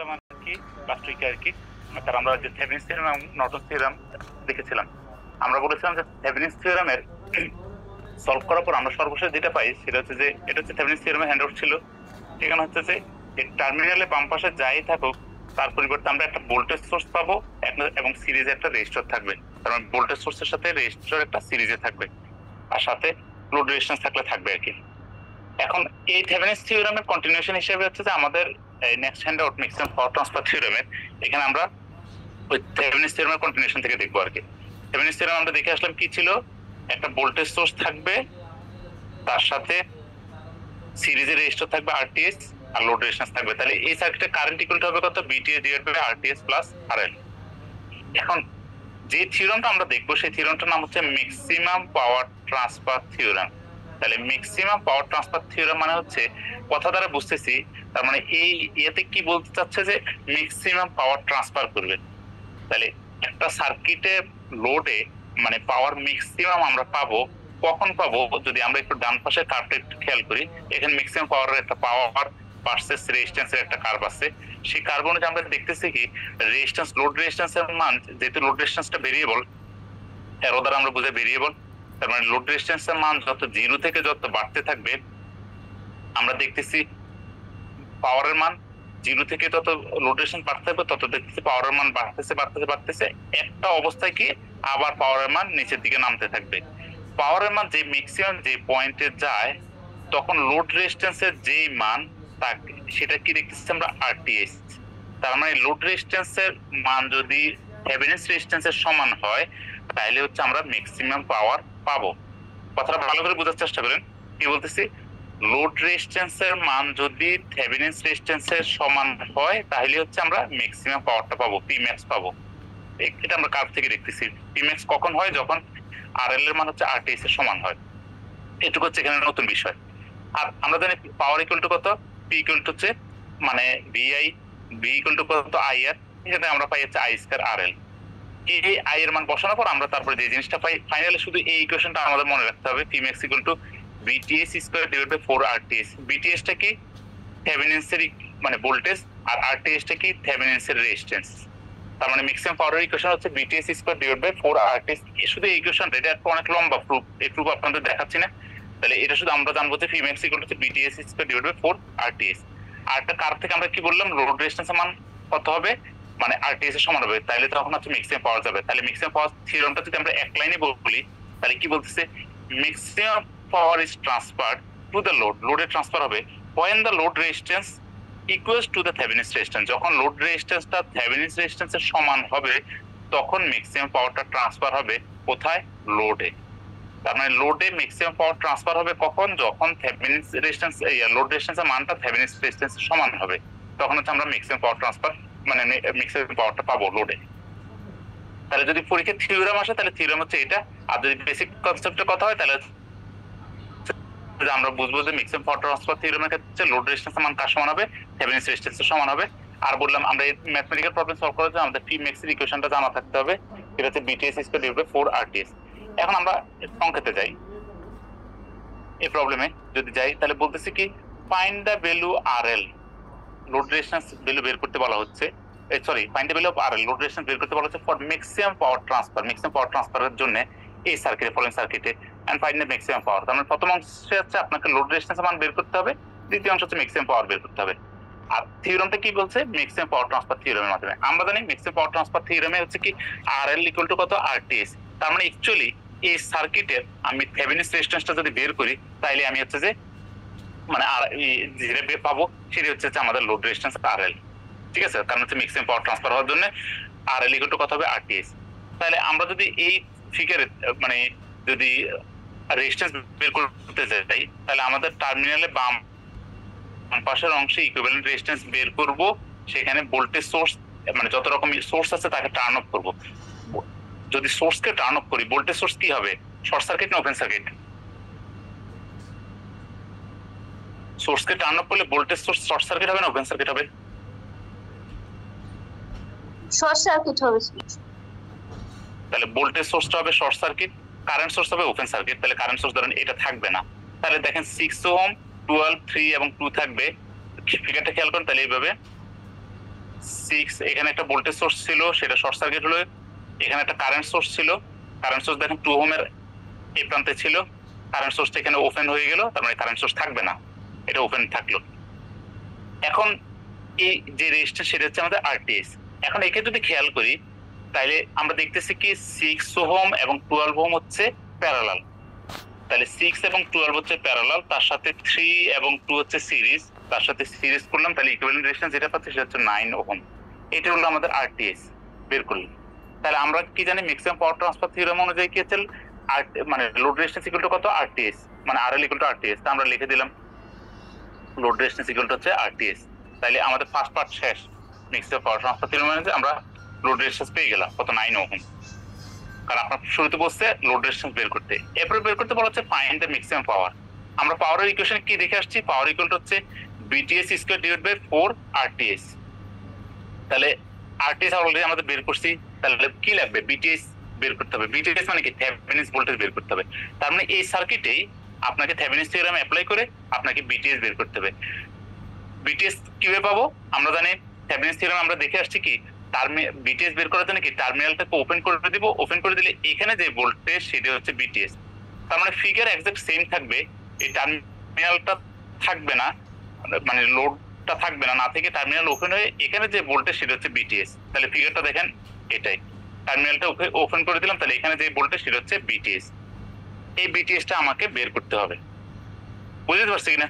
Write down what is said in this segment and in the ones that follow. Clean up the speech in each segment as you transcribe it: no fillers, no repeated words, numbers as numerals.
দেখেছিলাম আর কি লাস্ট উইকে আর কি। তার আমরা যে থেভেনিনস থিওরাম এবং নর্টনস থিওরাম দেখেছিলাম, আমরা বলেছিলাম যে থেভেনিনস থিওরামের সলভ করার পর আমরা সর্বশেষ যেটা পাই সেটা হচ্ছে যে এটা হচ্ছে থেভেনিনস থিওরামের হ্যান্ডআউট ছিল। সেখানে হচ্ছে যে টার্মিনালে বাম পাশে যাই থাকুক তার পরিবর্তে আমরা একটা ভোল্টেজ সোর্স পাবো এবং সিরিজে একটা রেজিস্টর থাকবে। তার মানে ভোল্টেজ সোর্সের সাথে রেজিস্টর একটা সিরিজে থাকবে, আর সাথে লোড রেজিস্ট্যান্স থাকবে আর কি। এখন এই থেভেনিনস থিওরামের কন্টিনিউশন হিসেবে হচ্ছে যে আমাদের next handout maximum power transfer থিওরামের এখানে আমরা ওই থেভেনিনস থিওরামের কন্টিনিউশন থেকে দেখবো আর কি। থেভেনিনস থিওরাম আমরা দেখে আসলাম কি ছিল, একটা ভোল্টেজ সোর্স থাকবে, তার সাথে সিরিজের রেজিস্টর থাকবে আরটিএস আর লোড রেজিস্ট্যান্স থাকবে। তাহলে এই সার্কিটে কারেন্ট ইকুয়াল হবে কত, BTS divide by RTS plus RL. এখন যে থিওরামটা আমরা দেখবো সেই থিওরামটার নাম হচ্ছে ম্যাক্সিমাম পাওয়ার ট্রান্সফার থিওরাম। তাহলে ম্যাক্সিমাম পাওয়ার ট্রান্সফার থিওরাম মানে হচ্ছে, কথা দ্বারা বুঝতেছি তার মানে এই ইয়েতে কি বলতে চাচ্ছে যে ম্যাক্সিমাম পাওয়ার ট্রান্সফার করবে। তাহলে একটা সার্কিটে লোডে মানে পাওয়ার ম্যাক্সিমাম আমরা পাবো কখন পাবো, যদি আমরা একটু ডান পাশে কার্ভটা একটু খেয়াল করি, এখানে ম্যাক্সিমাম পাওয়ারের একটা পাওয়ার ভার্সেস রেজিস্ট্যান্সের একটা কার্ভ আছে। সেই কার্ভ অনুযায়ী আমরা দেখতেছি কি রেজিস্ট্যান্স লোড রেজিস্ট্যান্সের মান, যেহেতু লোড রেজিস্ট্যান্সটা ভেরিয়েবল, এর দ্বারা আমরা বুঝে ভেরিয়েবল, তার মানে লোড রেজিস্ট্যান্সের মান যত জিরো থেকে যত বাড়তে থাকবে আমরা দেখতেছি পাওয়ারের মান জিরো থেকে তত লোড রেজিস্ট্যান্স বাড়তে থাকবে, তত দেখতেছি পাওয়ারের মান বাড়তেছে একটা অবস্থায় কি আবার পাওয়ারের মান নিচের দিকে নামতে থাকবে। পাওয়ারের মান যে ম্যাক্সিমাম যে পয়েন্টে যায় তখন লোড রেজিস্ট্যান্সের যে মান থাকে সেটা কি দেখতেছি আমরা আরটিএস। তার মানে লোড রেজিস্ট্যান্সের মান যদি থেভেনিনস রেজিস্ট্যান্সের সমান হয় তাহলে হচ্ছে আমরা ম্যাক্সিমাম পাওয়ার পাবো। কথাটা ভালো করে বোঝার চেষ্টা করেন, কি বলতেছি, লোড রেজিস্ট্যান্সের মান যদি থেভেনিনস রেজিস্ট্যান্সের সমান হয় তাহলে হচ্ছে আমরা ম্যাক্সিমাম পাওয়ারটা পাবো, পিম্যাক্স পাবো। এটা আমরা কার্ভ থেকে দেখতেছি। পিম্যাক্স কখন হয়, যখন আরএল এর মান হচ্ছে আরটিএস এর সমান হয়। এটুকু হচ্ছে এখানে নতুন বিষয়। আর আমরা জানি পাওয়ার ইকুয়াল টু কত, পি ইকুয়াল টু হচ্ছে মানে ভিআই, ভি ইকুয়াল টু কত আইআর, এখানে আমরা পাই হচ্ছে আই স্কয়ার আরএল। এই আই এর মান বসানোর পর আমরা তারপরে যে জিনিসটা পাই ফাইনালি শুধু এই ইকুয়েশনটা আমাদের মনে রাখতে হবে, Pmax equal to VTS square divide by 4 RTS. VTS টা কি থেভেনিনসের মানে ভোল্টেজ, আর আরটিএস টা কি থেভেনিনসের রেজিস্ট্যান্স। তার মানে ম্যাক্সিমাম পাওয়ার ইকুয়েশন হচ্ছে BTS square divide by 4 RTS. শুধু এই ইকুয়েশনটা, এটা অনেক লম্বা প্রুফ, এই প্রুফ আপনাদের দেখাচ্ছি না। তাহলে এটা শুধু আমরা জানবো যে Pmax equal to VTS square divide by 4 RTS. আর একটা কার্ভ থেকে আমরা কি বললাম, লোড রেজিস্ট্যান্সের মান কত হবে, মানে আরটিএস এর সমান হবে, তাহলে তখন হচ্ছে ম্যাক্সিমাম পাওয়ার যাবে। তাহলে ম্যাক্সিমাম পাওয়ার থিওরামটা যদি আমরা এক লাইনে বলি তাহলে কি বলতেছে, maximum power is transferred to the load, লোডে ট্রান্সফার হবে when the load resistance equals to the Thevenin's resistance। যখন লোড রেজিস্ট্যান্সটা থেভেনিনস রেজিস্ট্যান্সের সমান হবে তখন ম্যাক্সিমাম পাওয়ারটা ট্রান্সফার হবে কোথায়, লোডে। তার মানে লোডে ম্যাক্সিমাম পাওয়ার ট্রান্সফার হবে কখন, যখন থেভেনিনস রেজিস্ট্যান্স লোড রেজিস্ট্যান্সের মানটা থেভেনিনস রেজিস্ট্যান্সের সমান হবে, তখন হচ্ছে আমরা ম্যাক্সিমাম পাওয়ার ট্রান্সফার মানে ম্যাক্সিমাম পাওয়ারটা পাবো লোডে। তাহলে যদি পরীক্ষায় থিওরাম আসে তাহলে থিওরাম হচ্ছে এটা, আর যদি বেসিক কনসেপ্টের কথা হয় তাহলে আমরা বুঝবো যে ম্যাক্সিমাম পাওয়ার ট্রান্সফার থিওরামের ক্ষেত্রে লোড রেজিস্ট্যান্সের মান কার সমান হবে, থেভেনিনস রেজিস্ট্যান্সের সমান হবে। আর বললাম আমরা এই ম্যাথমেটিক্যাল প্রবলেম সলভ করার জন্য আমাদের পিম্যাক্স এর ইকুয়েশনটা জানা থাকতে হবে, এটা হচ্ছে BTS square divide by 4 RTS. এখন আমরা সংক্ষেপে যাই এই প্রবলেমে, যদি যাই তাহলে বলতেছি কি find the value RL, load resistance value বের করতে বলা হচ্ছে, find the value of RL, load resistance বের করতে বলা হচ্ছে for maximum power transfer, maximum power ট্রান্সফারের জন্য এই সার্কিটে, ফলোইং সার্কিটে, and find the maximum power. তার মানে প্রথম অংশে হচ্ছে আপনাকে লোড রেজিস্ট্যান্সের মান বের করতে হবে, দ্বিতীয় অংশ হচ্ছে ম্যাক্সিমাম পাওয়ার বের করতে হবে। আর থিওরামটা কি বলছে, ম্যাক্সিমাম পাওয়ার ট্রান্সফার থিওরামের মাধ্যমে। আমরা জানি ম্যাক্সিমাম পাওয়ার ট্রান্সফার থিওরামে হচ্ছে কি আরএল ইকুয়াল টু কত, আরটিএস। তার মানে অ্যাকচুয়ালি এই সার্কিটের আমি থেভেনিনস রেজিস্ট্যান্সটা যদি বের করি তাহলে আমি হচ্ছে যে মানে আর যেটা পাবো সেটা হচ্ছে আমাদের লোড রেজিস্ট্যান্স আরএল, ঠিক আছে। কারণ হচ্ছে ম্যাক্সিমাম পাওয়ার ট্রান্সফার হওয়ার জন্য আরএল ইকুয়াল টু কত হবে, আরটিএস। তাহলে আমরা যদি এই ফিগারে মানে যদি রেজিস্ট্যান্স বের করতে যাই তাহলে আমাদের টার্মিনালে বাম পাশের অংশে ইকুইভ্যালেন্ট রেজিস্ট্যান্স বের করব, সেখানে ভোল্টেজ সোর্স মানে যত রকম সোর্স আছে তাকে টার্ন অফ করব। যদি সোর্সকে টার্ন অফ করি ভোল্টেজ সোর্স কি হবে, শর্ট সার্কিট না ওপেন সার্কিট, সোর্সকে টার্ন অফ করলে ভোল্টেজ সোর্স শর্ট সার্কিট হবে না ওপেন সার্কিট হবে, শর্ট সার্কিট হবে। তাহলে ভোল্টেজ সোর্সটা হবে শর্ট সার্কিট, কারেন্ট সোর্স হবে ওপেন সার্কিট। তাহলে কারেন্ট সোর্স ধরেন এটা থাকবে না, তাহলে দেখেন 6 ওহম 12 3 এবং 2 থাকবে। ফিগারটা খেয়াল করেন, তাহলে এইভাবে 6 এখানে একটা ভোল্টেজ সোর্স ছিল, সেটা শর্ট সার্কিট হলো। এখানে একটা কারেন্ট সোর্স ছিল, কারেন্ট সোর্স দেখেন 2 ওহমের এই প্রান্তে ছিল, কারেন্ট সোর্সটা এখানে ওপেন হয়ে গেল, তার মানে কারেন্ট সোর্স থাকবে না, এটা ওপেন থাকলো। এখন এই যে রেজিস্ট্যান্স সেটা হচ্ছে আমাদের আরটিএস। এখন একে যদি খেয়াল করি তাহলে আমরা দেখতেছি কি 6 ওহম এবং 12 ওহম হচ্ছে প্যারালাল। তাহলে 6 এবং 12 হচ্ছে প্যারালাল, তার সাথে 3 এবং 2 হচ্ছে সিরিজ, তার সাথে সিরিজ করলাম, তাহলে ইকুইভ্যালেন্ট রেজিস্ট্যান্স যেটা পাচ্ছি সেটা হচ্ছে 9 ওহম। এটা হলো আমাদের আরটিএস বের করলাম। তাহলে আমরা কি জানি ম্যাক্সিমাম পাওয়ার ট্রান্সফার থিওরেম অনুযায়ী কি হচ্ছে মানে লোড রেজিস্ট্যান্স ইকুয়াল টু কত, আরটিএস, মানে আরএল ইকুয়াল টু আরটিএস। তা আমরা লিখে দিলাম লোড রেজিস্ট্যান্স ইকুয়াল টু হচ্ছে আরটিএস। তাহলে আমাদের ফার্স্ট পার্ট শেষ, ম্যাক্সিমাম পাওয়ার ট্রান্সফার থিওরেম অনুযায়ী আমরা লোড রেজিস্ট্যান্স পেয়ে গেলাম কত, 9 ওহম। কারণ আপনার শুরুতে বলছে লোড রেজিস্ট্যান্স বের করতে, এরপরে বের করতে বলা হচ্ছে ফাইন্ড দ্য ম্যাক্সিমাম পাওয়ার। আমরা পাওয়ারের ইকুয়েশন কি দেখে আসছি, পাওয়ার ইকুয়াল টু হচ্ছে BTS square divide by 4 RTS. তাহলে আরটিএস অলরেডি আমাদের বের করছি, তাহলে কি লাগবে, বিটিএস বের করতে হবে। বিটিএস মানে কি, থেভেনিন ভোল্টেজ বের করতে হবে। তার মানে এই সার্কিটেই আপনাকে থেভেনিন থিওরেম অ্যাপ্লাই করে আপনাকে বিটিএস বের করতে হবে। বিটিএস কিভাবে পাবো, আমরা জানি থেভেনিন থিওরেম আমরা দেখে আসছি কি, বিটিএস বের করার জন্য কি টার্মিনালটাকে ওপেন করে দিব, ওপেন করে দিলে এখানে যে ভোল্টেজ সেটা হচ্ছে বিটিএস। তার মানে ফিগার এক্সাক্ট সেম থাকবে, এই টার্মিনালটা থাকবে না, মানে লোডটা থাকবে না, না থেকে টার্মিনাল ওপেন হয়ে এখানে যে ভোল্টেজ সেটা হচ্ছে বিটিএস। তাহলে ফিগারটা দেখেন এটাই, টার্মিনালটা ওপেন করে দিলাম, তাহলে এখানে যে ভোল্টেজ সেটা হচ্ছে বিটিএস। এই বিটিএসটা আমাকে বের করতে হবে, বুঝতে পারছি কিনা?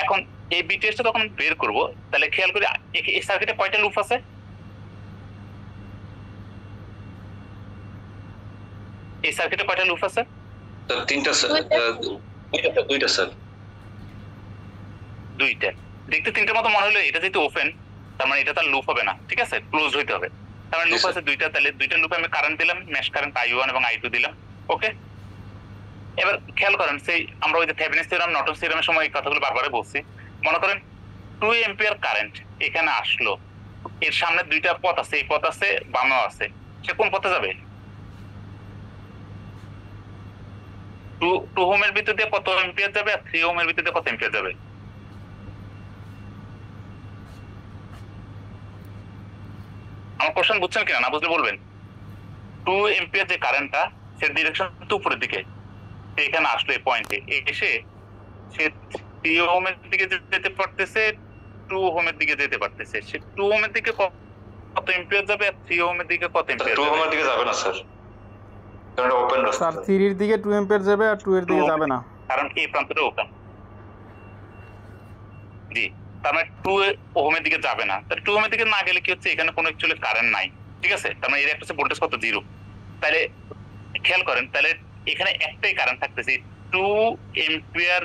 এখন এই বিটিএসটা যখন বের করব তাহলে খেয়াল করি এই সার্কিটে কয়টা লুপ আছে, এই সার্কিটে কয়টা লুপ আছে? তিনটা স্যার, দুইটা স্যার, দুইটা। দেখতে তিনটার মতো মনে হলো, এটা যেহেতু ওপেন তার মানে এটা তার লুপ হবে না, ঠিক আছে, ক্লোজ হইতে হবে। তার মানে লুপ আছে দুইটা, তাহলে দুইটা লুপে আমি কারেন্ট দিলাম, মেশ কারেন্ট I1 এবং I2 দিলাম। ওকে, এবার খেয়াল করেন সেই আমরা ওই যে থেভেনিন থিওরেম নর্টন থিওরেমের সময় এই কথাগুলো বারবারই বলছি। মনে করেন 2 এম্পিয়ার কারেন্ট এখানে আসলো, এর সামনে দুইটা পথ আছে, এই পথ আছে, বামেও আছে, সে কোন পথে যাবে? 2 ওহমের ভিতর দিয়ে কত এম্পিয়ার যাবে আর 3 ওহমের ভিতর দিয়ে কত এম্পিয়ার যাবে? আমার কোশ্চেন বুঝছেন কিনা, না বুঝলে বলবেন। 2 এম্পিয়ার যে কারেন্টটা সে ডিরেকশন তো উপরের দিকে, এখানে আসলো এই পয়েন্টে এসে সে 3 ওহমের দিকে যেতে পারতেছে, 2 ওহমের দিকে যেতে পারতেছে। সে 2 ওহমের দিকে কত এম্পিয়ার যাবে আর 3 ওহমের দিকে কত এম্পিয়ার যাবে? 2 ওহমের দিকে যাবে না স্যার, কারণ এটা ওপেন রাস্তা। স্যার 3 এর দিকে 2 এম্পিয়ার যাবে আর 2 এর দিকে যাবে না, কারণ এই প্রান্তটা ওপেন। জি, তার মানে 2 ওহমের দিকে যাবে না। তাহলে 2 ওহমের দিকে না গেলে কি হচ্ছে, এখানে কোনো অ্যাকচুয়ালি কারেন্ট নাই, ঠিক আছে। তার মানে এর একটা ভোল্টেজ কত, 0। তাহলে খেয়াল করেন, তাহলে এখানে একটাই কারেন্ট থাকতেছে 2 এম্পিয়ার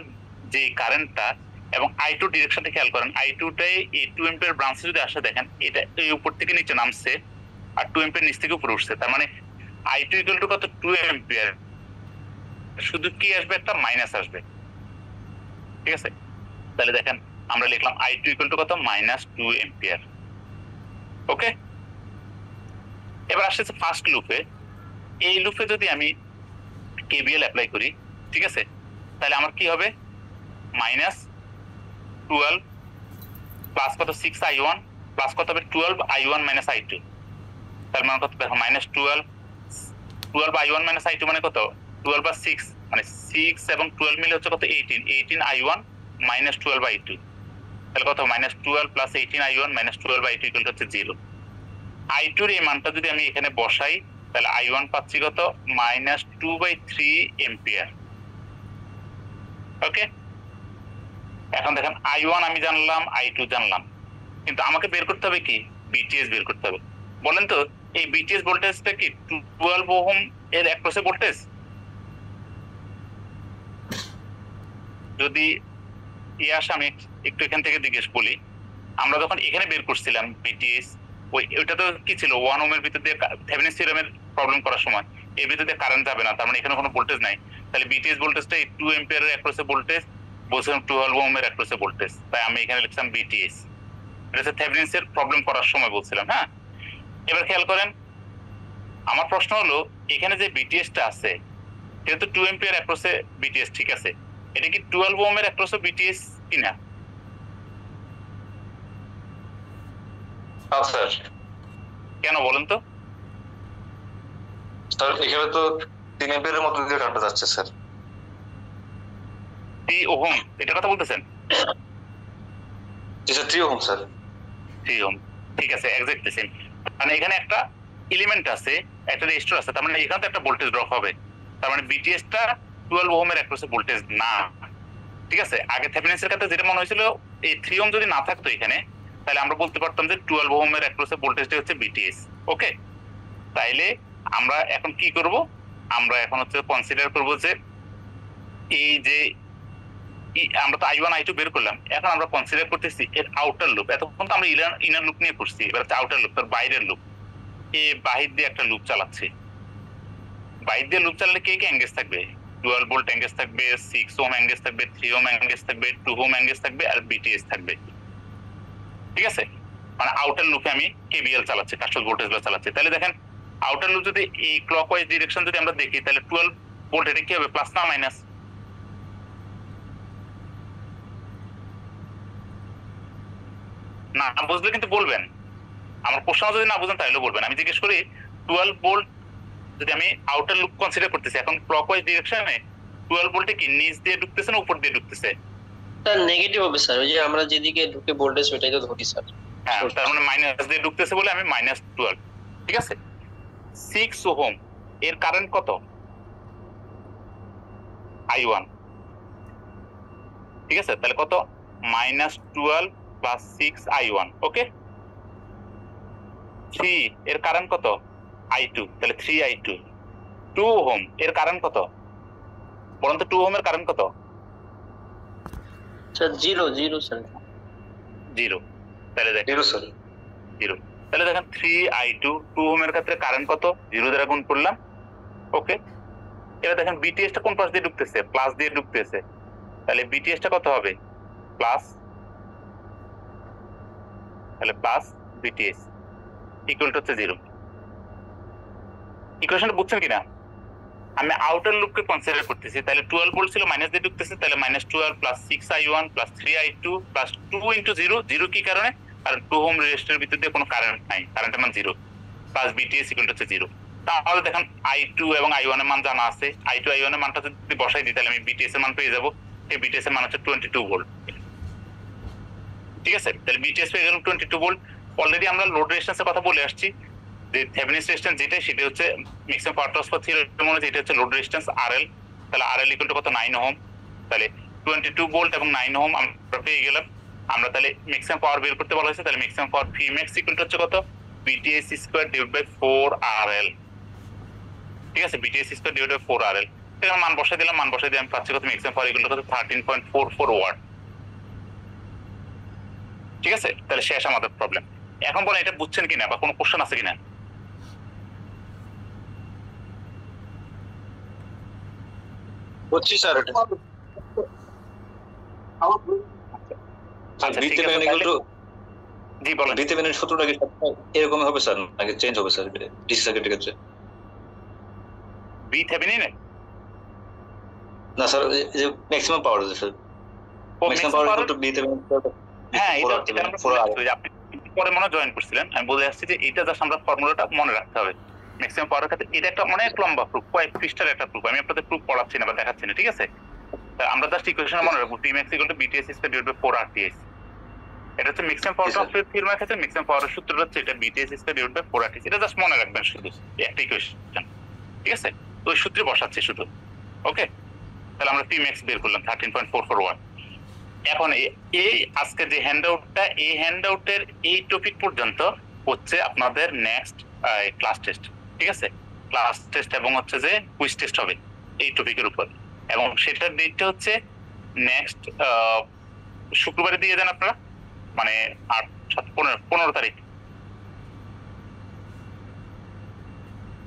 যে কারেন্টটা, এবং I2 ডিরেকশনটা খেয়াল করেন, I2টাই এই 2 এম্পিয়ার ব্রাঞ্চে যদি আসে দেখেন এটা এই উপর থেকে নিচে নামছে আর 2 এম্পিয়ার নিচ থেকে উপরে উঠছে। তার মানে I2 ইকুয়াল টু কত, 2 এম্পিয়ার, শুধু কি আসবে, একটা মাইনাস আসবে, ঠিক আছে। তাহলে দেখেন আমরা লিখলাম I2 ইকুয়াল টু কত, -2 এম্পিয়ার। ওকে, এবার আসছে ফার্স্ট লুপে। এই লুপে যদি আমি কেবিএল অ্যাপ্লাই করি, ঠিক আছে, তাহলে আমার কি হবে, -12 প্লাস কত 6I1 প্লাস কত হবে 12I1 - I2। তার মানে কত দেখো, -12I1 - I2 মানে কত, 12 আর 6 মানে 6 এবং 12 মিলে হচ্ছে কত, 18I1 - 12I2। তাহলে কত, -12 প্লাস 18I1 - 12I2 ইকুয়াল হচ্ছে 0। I2 এর এই মানটা যদি আমি এখানে বসাই তাহলে I1 পাচ্ছি কত, -2/3 এম্পিয়ার। ওকে, এখন দেখেন I1 আমি জানলাম, I2 জানলাম, কিন্তু আমাকে বের করতে হবে কি, বিটিএস বের করতে হবে। বলেন তো এই বিটিএস ভোল্টেজটা কি 12 ওহম এর অ্যাক্রসে ভোল্টেজ? যদি আসে আমি একটু এখান থেকে জিজ্ঞেস বলি, আমরা যখন এখানে বের করছিলাম বিটিএস, ওইটা তো কি ছিল, 1 ওহমের ভিতর দিয়ে থেভেনিন থিওরেমের প্রবলেম করার সময় এর ভিতর দিয়ে কারেন্ট যাবে না, তার মানে এখানে কোনো ভোল্টেজ নাই। তাহলে বিটিএস ভোল্টেজটা এই 2 এম্পিয়ারের অ্যাক্রসে ভোল্টেজ, বলছিলাম 12 ওহমের অ্যাক্রসে ভোল্টেজ, তাই আমি এখানে লিখলাম বিটিএস। এটা হচ্ছে থেভেনিনের প্রবলেম করার সময় বলছিলাম। হ্যাঁ, এবার খেয়াল করেন আমার প্রশ্ন হলো, এখানে যে বিটিএসটা আছে যেহেতু 2 এম্পিয়ার অ্যাক্রসে বিটিএস, ঠিক আছে, এটা কি 12 ওহমের অ্যাক্রসে বিটিএস কিনা? হ্যাঁ স্যার। কেন বলেন তো? স্যার এখানে তো 3 অ্যাম্পিয়ারের মধ্যে দিয়ে কারেন্টটা যাচ্ছে স্যার। 3 ওহম এটা কথা বলতেছেন? জি স্যার 3 ওহম স্যার। 3 ওহম, ঠিক আছে, এক্স্যাক্টলি সেম। মানে এখানে একটা এলিমেন্ট আছে, একটা রেজিস্টার আছে, তার মানে এখানে তো একটা ভোল্টেজ ড্রপ হবে। তার মানে বিটিএসটা 12 ওহমের অ্যাক্রসে ভোল্টেজ না, ঠিক আছে। আগে থেভেনিন্সের ক্ষেত্রে যেটা মনে হয়েছিল, এই 3 ওহম যদি না থাকতো এখানে, তাহলে আমরা বলতে পারতাম যে 12 ওহমের অ্যাক্রসে ভোল্টেজটা হচ্ছে বিটিএস। ওকে, তাইলে আমরা এখন কি করব? আমরা এখন হচ্ছে কনসিডার করব যে এই যে আমরা তো I1 I2 বের করলাম, এখন আমরা কনসিডার করতেছি এর আউটার লুপ। এতক্ষণ তো আমরা ইনার লুপ নিয়ে করছি, এবার হচ্ছে আউটার লুপ, তার বাইরের লুপ। এ বাহির দিয়ে একটা লুপ চালাচ্ছে। বাহির দিয়ে লুপ চালালে কে কে এঙ্গেজ থাকবে? 12 ভোল্ট এঙ্গেজ থাকবে, 6 ওহম এঙ্গেজ থাকবে, 3 ওহম এঙ্গেজ থাকবে, 2 ওহম এঙ্গেজ থাকবে, আর বিটিএস থাকবে, ঠিক আছে। মানে আউটার লুপে আমি কেবিএল চালাচ্ছি, কাস্টল ভোল্টেজ লো চালাচ্ছি। তাহলে দেখেন আউটার লুপ যদি এই ক্লকওয়াইজ ডিরেকশন যদি আমরা দেখি, তাহলে 12 ভোল্ট এটা কি হবে, প্লাস না মাইনাস? না বুঝলে কিন্তু বলবেন, আমার প্রশ্ন যদি না বুঝেন তাহলে বলবেন। আমি জিজ্ঞেস করি 12 ভোল্ট যদি আমি আউটার লুপ কনসিডার করতেছি, এখন ক্লকওয়াইজ ডিরেকশনে 12 ভোল্টে কি নিচ দিয়ে ঢুকতেছে না উপর দিয়ে ঢুকতেছে? স্যার নেগেটিভ হবে স্যার, ওই যে আমরা যেদিকে ঢুকে ভোল্টেজ ওইটাই তো ধরি স্যার। হ্যাঁ, তার মানে মাইনাস দিয়ে ঢুকতেছে বলে আমি -12, ঠিক আছে। 6 ওহম এর কারেন্ট কত? I1, ঠিক আছে। তাহলে কত? -12 প্লাস 6 I1। ওকে, 3 এর কারেন্ট কত? I2, তাহলে 3 I2। 2 ওহম এর কারেন্ট কত বলুন তো? 2 ওহমের কারেন্ট কত? Sir 0 sir. 0। তাহলে দেখেন 0 স্যার। 0। তাহলে দেখেন 3 I2, 2 ওহমের ক্ষেত্রে কারেন্ট কত? 0 দ্বারা গুণ করলাম। ওকে, এবার দেখেন বিটিএসটা কোন পাশ দিয়ে ঢুকতেছে? প্লাস দিয়ে ঢুকতেছে। তাহলে বিটিএসটা কত হবে? প্লাস, তাহলে প্লাস বিটিএস ইকুয়াল টু হচ্ছে 0। ইকুয়েশনটা বুঝছেন কিনা? আমি আউটার লুপকে কনসিডার করতেছি, তাহলে 12 ভোল্ট ছিল, মাইনাস দিয়ে ঢুকতেছে, তাহলে -12 plus 6 I1 plus 3 I2 plus 2 into 0। 0 কি কারণে? কারণ 2 ওহম রেজিস্টারের ভিতর দিয়ে কোনো কারেন্ট নাই, কারেন্টের মান 0, প্লাস বিটিএস ইকুয়াল টু হচ্ছে 0। তাহলে দেখেন I2 এবং I1 এর মান জানা আছে, I2 I1 এর মানটা যদি বসাই দিই, তাহলে আমি বিটিএস এর মান পেয়ে যাব। এই বিটিএস এর মান হচ্ছে 22 ভোল্ট, ঠিক আছে। তাহলে বিটিএস পেয়ে গেলাম 22 ভোল্ট। অলরেডি আমরা লোড রেজিস্ট্যান্সের কথা বলে আসছি, যে থেভেনিন রেজিস্ট্যান্স যেটা, সেটা হচ্ছে ম্যাক্সিমাম পাওয়ার ট্রান্সফার থিওরেম অনুযায়ী এটা হচ্ছে লোড রেজিস্ট্যান্স RL। তাহলে RL ইকুয়াল টু কত? 9 ওহম। তাহলে 22 ভোল্ট এবং 9 ওহম আমরা পেয়ে গেলাম। আমরা তাহলে ম্যাক্সিমাম পাওয়ার বের করতে বলা হয়েছে, তাহলে maximum power Pmax equal to হচ্ছে কত? BTS square divide by 4RL, ঠিক আছে। BTS square divide by 4RL, এখানে মান বসাই দিলাম। মান বসাই দিয়ে আমি পাচ্ছি কত? ম্যাক্সিমাম পাওয়ার ইকুয়াল টু কত? 13.44 ওয়াট, ঠিক আছে। তাহলে শেষ আমাদের প্রবলেম। এখন বলেন এটা বুঝছেন কিনা বা কোনো কোশ্চেন আছে কিনা? বুঝছি স্যার এটা। আচ্ছা, ঠিক VThevenin আছে, equal to জি বলেন। VThevenin সূত্রটা কি এরকম হবে স্যার, নাকি চেঞ্জ হবে স্যার ডিসি সার্কিটের ক্ষেত্রে? VThevenin না স্যার, এই যে ম্যাক্সিমাম পাওয়ার আছে sir, maximum power equal two VThevenin। হ্যাঁ, এটা আমরা আপনি পরে মনে জয়েন করছিলেন, আমি বলে আসছি যে এটা জাস্ট আমরা ফর্মুলাটা মনে রাখতে হবে। ম্যাক্সিমাম পাওয়ারের ক্ষেত্রে এটা একটা অনেক লম্বা প্রুফ, কয়েক পৃষ্ঠার একটা প্রুফ, আমি আপনাদের প্রুফ পড়াচ্ছি না বা দেখাচ্ছি না, ঠিক আছে। আমরা জাস্ট ইকুয়েশন মনে রাখবো, Pmax equal to BTS square divide by 4RTS। এটা হচ্ছে ম্যাক্সিমাম পাওয়ার ট্রান্সফার থিওরেমের ক্ষেত্রে ম্যাক্সিমাম পাওয়ারের সূত্রটা হচ্ছে এটা BTS square divide by 4RTS। এটা জাস্ট মনে রাখবেন শুধু, একটা ইকুয়েশন, ঠিক আছে। তো ওই সূত্রে বসাচ্ছি শুধু। ওকে, তাহলে আমরা Pmax বের করলাম 13.44 ওয়াট। এখন এই আজকে যে হ্যান্ডআউটটা, এই হ্যান্ডআউটের এই টপিক পর্যন্ত হচ্ছে আপনাদের নেক্সট ক্লাস টেস্ট, ঠিক আছে। ক্লাস টেস্ট এবং হচ্ছে যে কুইজ টেস্ট হবে এই টপিকের উপর, এবং সেটার ডেটটা হচ্ছে নেক্সট শুক্রবারে দিয়ে দেন আপনারা, মানে 8-7-15 তারিখ,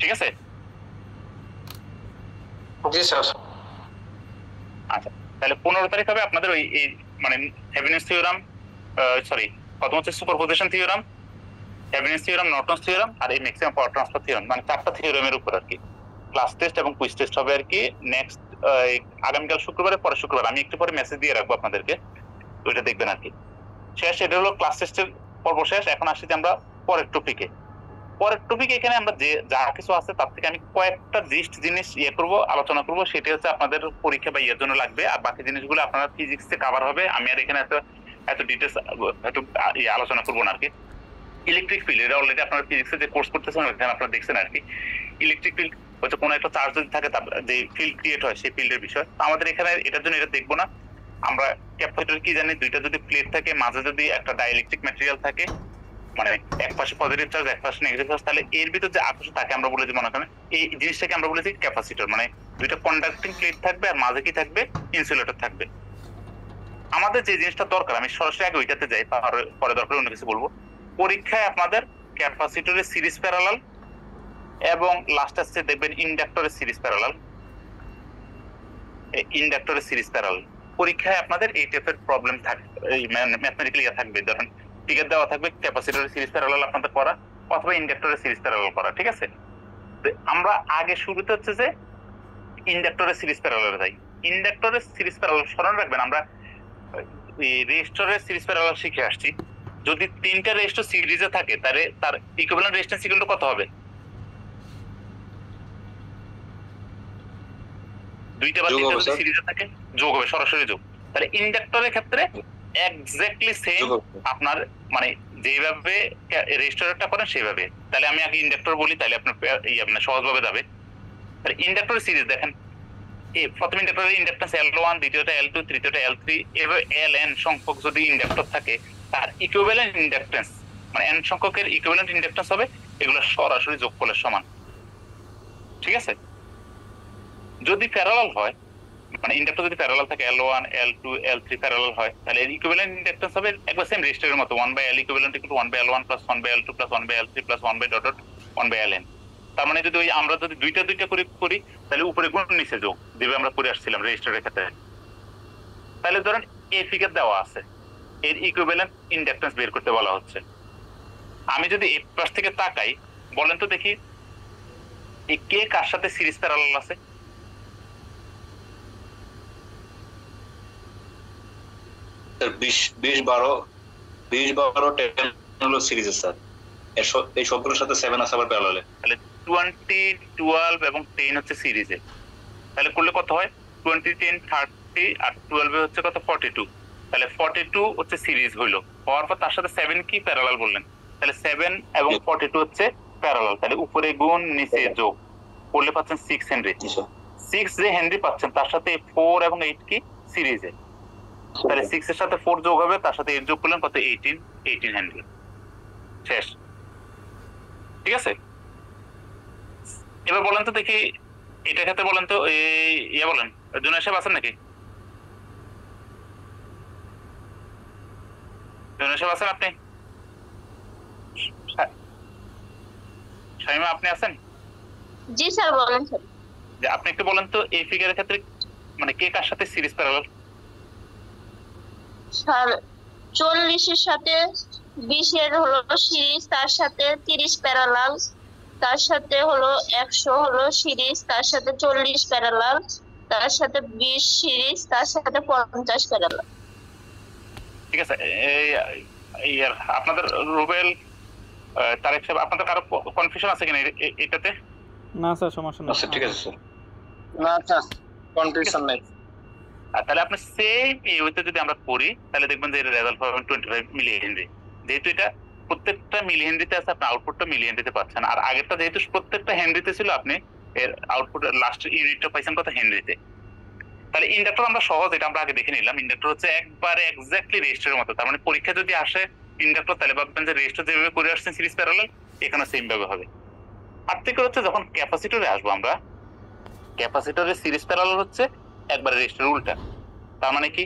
ঠিক আছে। জি স্যার। আচ্ছা, তাহলে 15 তারিখ হবে আপনাদের ওই এই মানে থেভেনিনস থিওরাম, সরি প্রথম হচ্ছে সুপারপোজিশন থিওরাম, থেভেনিনস থিওরাম, নর্টনস থিওরাম, আর এই ম্যাক্সিমাম পাওয়ার ট্রান্সফার থিওরাম, মানে 4টা থিওরামের উপর আর কি ক্লাস টেস্ট এবং কুইজ টেস্ট হবে আর কি নেক্সট আগামীকাল শুক্রবারে, পরে শুক্রবার আমি একটু পরে মেসেজ দিয়ে রাখবো আপনাদেরকে, ওইটা দেখবেন আর কি। শেষ, এটা হলো ক্লাস টেস্টের পর্ব শেষ। এখন আসছি যে আমরা পরের টপিকে এখানে আমরা যে যা কিছু আছে তার থেকে আমি কয়েকটা জিনিস আলোচনা করব, সেটা হচ্ছে আপনাদের পরীক্ষা বা ইয়ের জন্য লাগবে, আর বাকি জিনিসগুলো আপনারা ফিজিক্সে কভার হবে। আমি আর এখানে এত ডিটেলস আলোচনা করবো না আর কি। ইলেকট্রিক ফিল্ড, এটা অলরেডি আপনারা ফিজিক্সে যে কোর্স করতেছেন ওখানে আপনারা দেখছেন আর কি। ইলেকট্রিক ফিল্ড হচ্ছে কোনো একটা চার্জ যদি থাকে তার যে ফিল্ড ক্রিয়েট হয় সেই ফিল্ডের বিষয়। তো আমাদের এখানে এটার জন্য এটা দেখবো না। আমরা ক্যাপাসিটর কি জানি, দুইটা যদি প্লেট থাকে, মাঝে যদি একটা ডাইইলেকট্রিক ম্যাটেরিয়াল থাকে, মানে এক পাশে পজিটিভ চার্জ এক পাশে নেগেটিভ চার্জ, তাহলে এর ভিতর যে আকর্ষণ থাকে আমরা বলেছি মনে করেন এই জিনিসটাকে আমরা বলেছি ক্যাপাসিটর। মানে দুইটা কন্ডাক্টিং প্লেট থাকবে আর মাঝে কি থাকবে, ইনসুলেটর থাকবে। আমাদের যে জিনিসটা দরকার, আমি সরাসরি আগে ওইটাতে যাই, পরে দরকার অন্য কিছু বলবো। পরীক্ষায় আপনাদের ক্যাপাসিটরের সিরিজ প্যারালাল এবং লাস্ট আসছে দেখবেন ইন্ডাক্টরের সিরিজ প্যারালাল। পরীক্ষায় আপনাদের এই টাইপের প্রবলেম থাকবে, ম্যাথমেটিক্যালি থাকবে। ধরেন ফিগার দেওয়া থাকবে ক্যাপাসিটরের সিরিজ প্যারালাল আপনাদের করা অথবা ইন্ডাক্টরের সিরিজ প্যারালাল করা, ঠিক আছে? আমরা আগে শুরুতে হচ্ছে যে ইন্ডাক্টরের সিরিজ প্যারালালে যাই। ইন্ডাক্টরের সিরিজ প্যারালাল স্মরণ রাখবেন, আমরা রেজিস্টরের সিরিজ প্যারালাল শিখে আসছি। যদি তিনটা রেজিস্টর সিরিজে থাকে তাহলে তার ইকুইভ্যালেন্ট রেজিস্ট্যান্স ইকুয়াল কত হবে? দুইটা বা তিনটা যদি সিরিজে থাকে যোগ হবে, সরাসরি যোগ। তাহলে ইন্ডাক্টরের ক্ষেত্রে এক্স্যাক্টলি সেম, আপনার মানে যেভাবে রেজিস্টরটা করেন সেভাবে। তাহলে আমি আগে ইন্ডাক্টর বলি, তাহলে আপনার সহজভাবে যাবে। তাহলে ইন্ডাক্টরের সিরিজ দেখেন, প্রথম ইন্ডাক্টরের ইন্ডাক্ট্যান্স L1, দ্বিতীয়টা L2, তৃতীয়টা L3, এভাবে Ln সংখ্যক যদি ইন্ডাক্টর থাকে তার ইকুইভ্যালেন্ট ইন্ডাক্ট্যান্স মানে n সংখ্যকের ইকুইভ্যালেন্ট ইন্ডাক্ট্যান্স হবে এগুলো সরাসরি যোগফলের সমান, ঠিক আছে? যদি প্যারালাল হয়, মানে ইন্ডাক্টর যদি প্যারালাল থাকে L1, L2, L3 প্যারালাল হয়, তাহলে এর ইকুইভ্যালেন্ট ইন্ডাক্ট্যান্স হবে একবার সেম রেজিস্টরের মতো 1/L equivalent equal to 1/L1 + 1/L2 + 1/L3 + 1/1/Ln। তার মানে যদি আমরা যদি দুইটা করে করি তাহলে উপরে গুণ নিচে যোগ, যেভাবে আমরা করে আসছিলাম রেজিস্টরের ক্ষেত্রে। তাহলে ধরেন এই ফিগার দেওয়া আছে, এর ইকুইভ্যালেন্ট ইন্ডাক্ট্যান্স বের করতে বলা হচ্ছে। আমি যদি এই পাশ থেকে তাকাই, বলেন তো দেখি এই কে কার সাথে সিরিজ প্যারালাল আছে? স্যার 20 12 10 হলো সিরিজ স্যার। এই সবগুলোর সাথে 7 আছে আবার প্যারালালে। তাহলে 20 12 এবং 10 হচ্ছে সিরিজে। তাহলে করলে কত হয়? 20 10 30 আর 12 হচ্ছে কত 42। তাহলে 42 হচ্ছে সিরিজ হইলো, হওয়ার পর তার সাথে 7 কি প্যারালাল বললেন, তাহলে 7 এবং 42 হচ্ছে প্যারালাল। তাহলে উপরে গুণ নিচে যোগ করলে পাচ্ছেন 6 হেনরি। 6 যে হেনরি পাচ্ছেন তার সাথে 4 এবং 8 কি সিরিজে। তাহলে 6 এর সাথে 4 যোগ হবে, তার সাথে 8 যোগ করলেন কত 18 হেনরি। শেষ, ঠিক আছে? এবার বলেন তো দেখি এটা ক্ষেত্রে বলেন তো বলেন জুনিয়র সাহেব আছেন নাকি? জুনিয়র সাহেব আছেন আপনি? শামিমা আপনি আছেন? জি স্যার বলেন স্যার। যে আপনি একটু বলেন তো এই ফিগারের ক্ষেত্রে মানে কে কার সাথে সিরিজ প্যারালাল? স্যার 40 এর সাথে 20 এর হলো সিরিজ, তার সাথে 30 প্যারালাল, তার সাথে হলো 100 হলো সিরিজ, তার সাথে 40 প্যারালাল, তার সাথে 20 সিরিজ, তার সাথে 50 প্যারালাল। ঠিক আছে, আপনাদের রুবেল তারেক সাহেব আপনাদের কারো কনফিউশন আছে কিনা এটাতে? না স্যার, সমস্যা নেই। আচ্ছা ঠিক আছে স্যার। না স্যার কনফিউশন নাই। তাহলে আপনি সেম এই ওইতে যদি আমরা করি তাহলে দেখবেন যে এর রেজাল্ট পাবেন 25 মিলি হেনরি। যেহেতু এটা প্রত্যেকটা মিলি হেনরিতে আছে, আপনি আউটপুটটা মিলি হেনরিতে পাচ্ছেন। আর আগেরটা যেহেতু প্রত্যেকটা হেনরিতে ছিল, আপনি এর আউটপুট লাস্ট ইউনিটটা পাইছেন কত হেনরিতে। তাহলে ইন্ডাক্টর আমরা সহজ, এটা আমরা আগে দেখে নিলাম। ইন্ডাক্টর হচ্ছে একবারে এক্স্যাক্টলি রেজিস্টরের মতো। তার মানে পরীক্ষা যদি আসে ইন্ডাক্টর, তাহলে ভাববেন যে রেজিস্টর যেভাবে করে আসছেন সিরিজ প্যারালাল, এখানে সেম ভাবে হবে। আর থেকে হচ্ছে যখন ক্যাপাসিটরে আসবো আমরা, ক্যাপাসিটরের সিরিজ প্যারালাল হচ্ছে একবারে রেজিস্টরের উল্টা। তার মানে কি,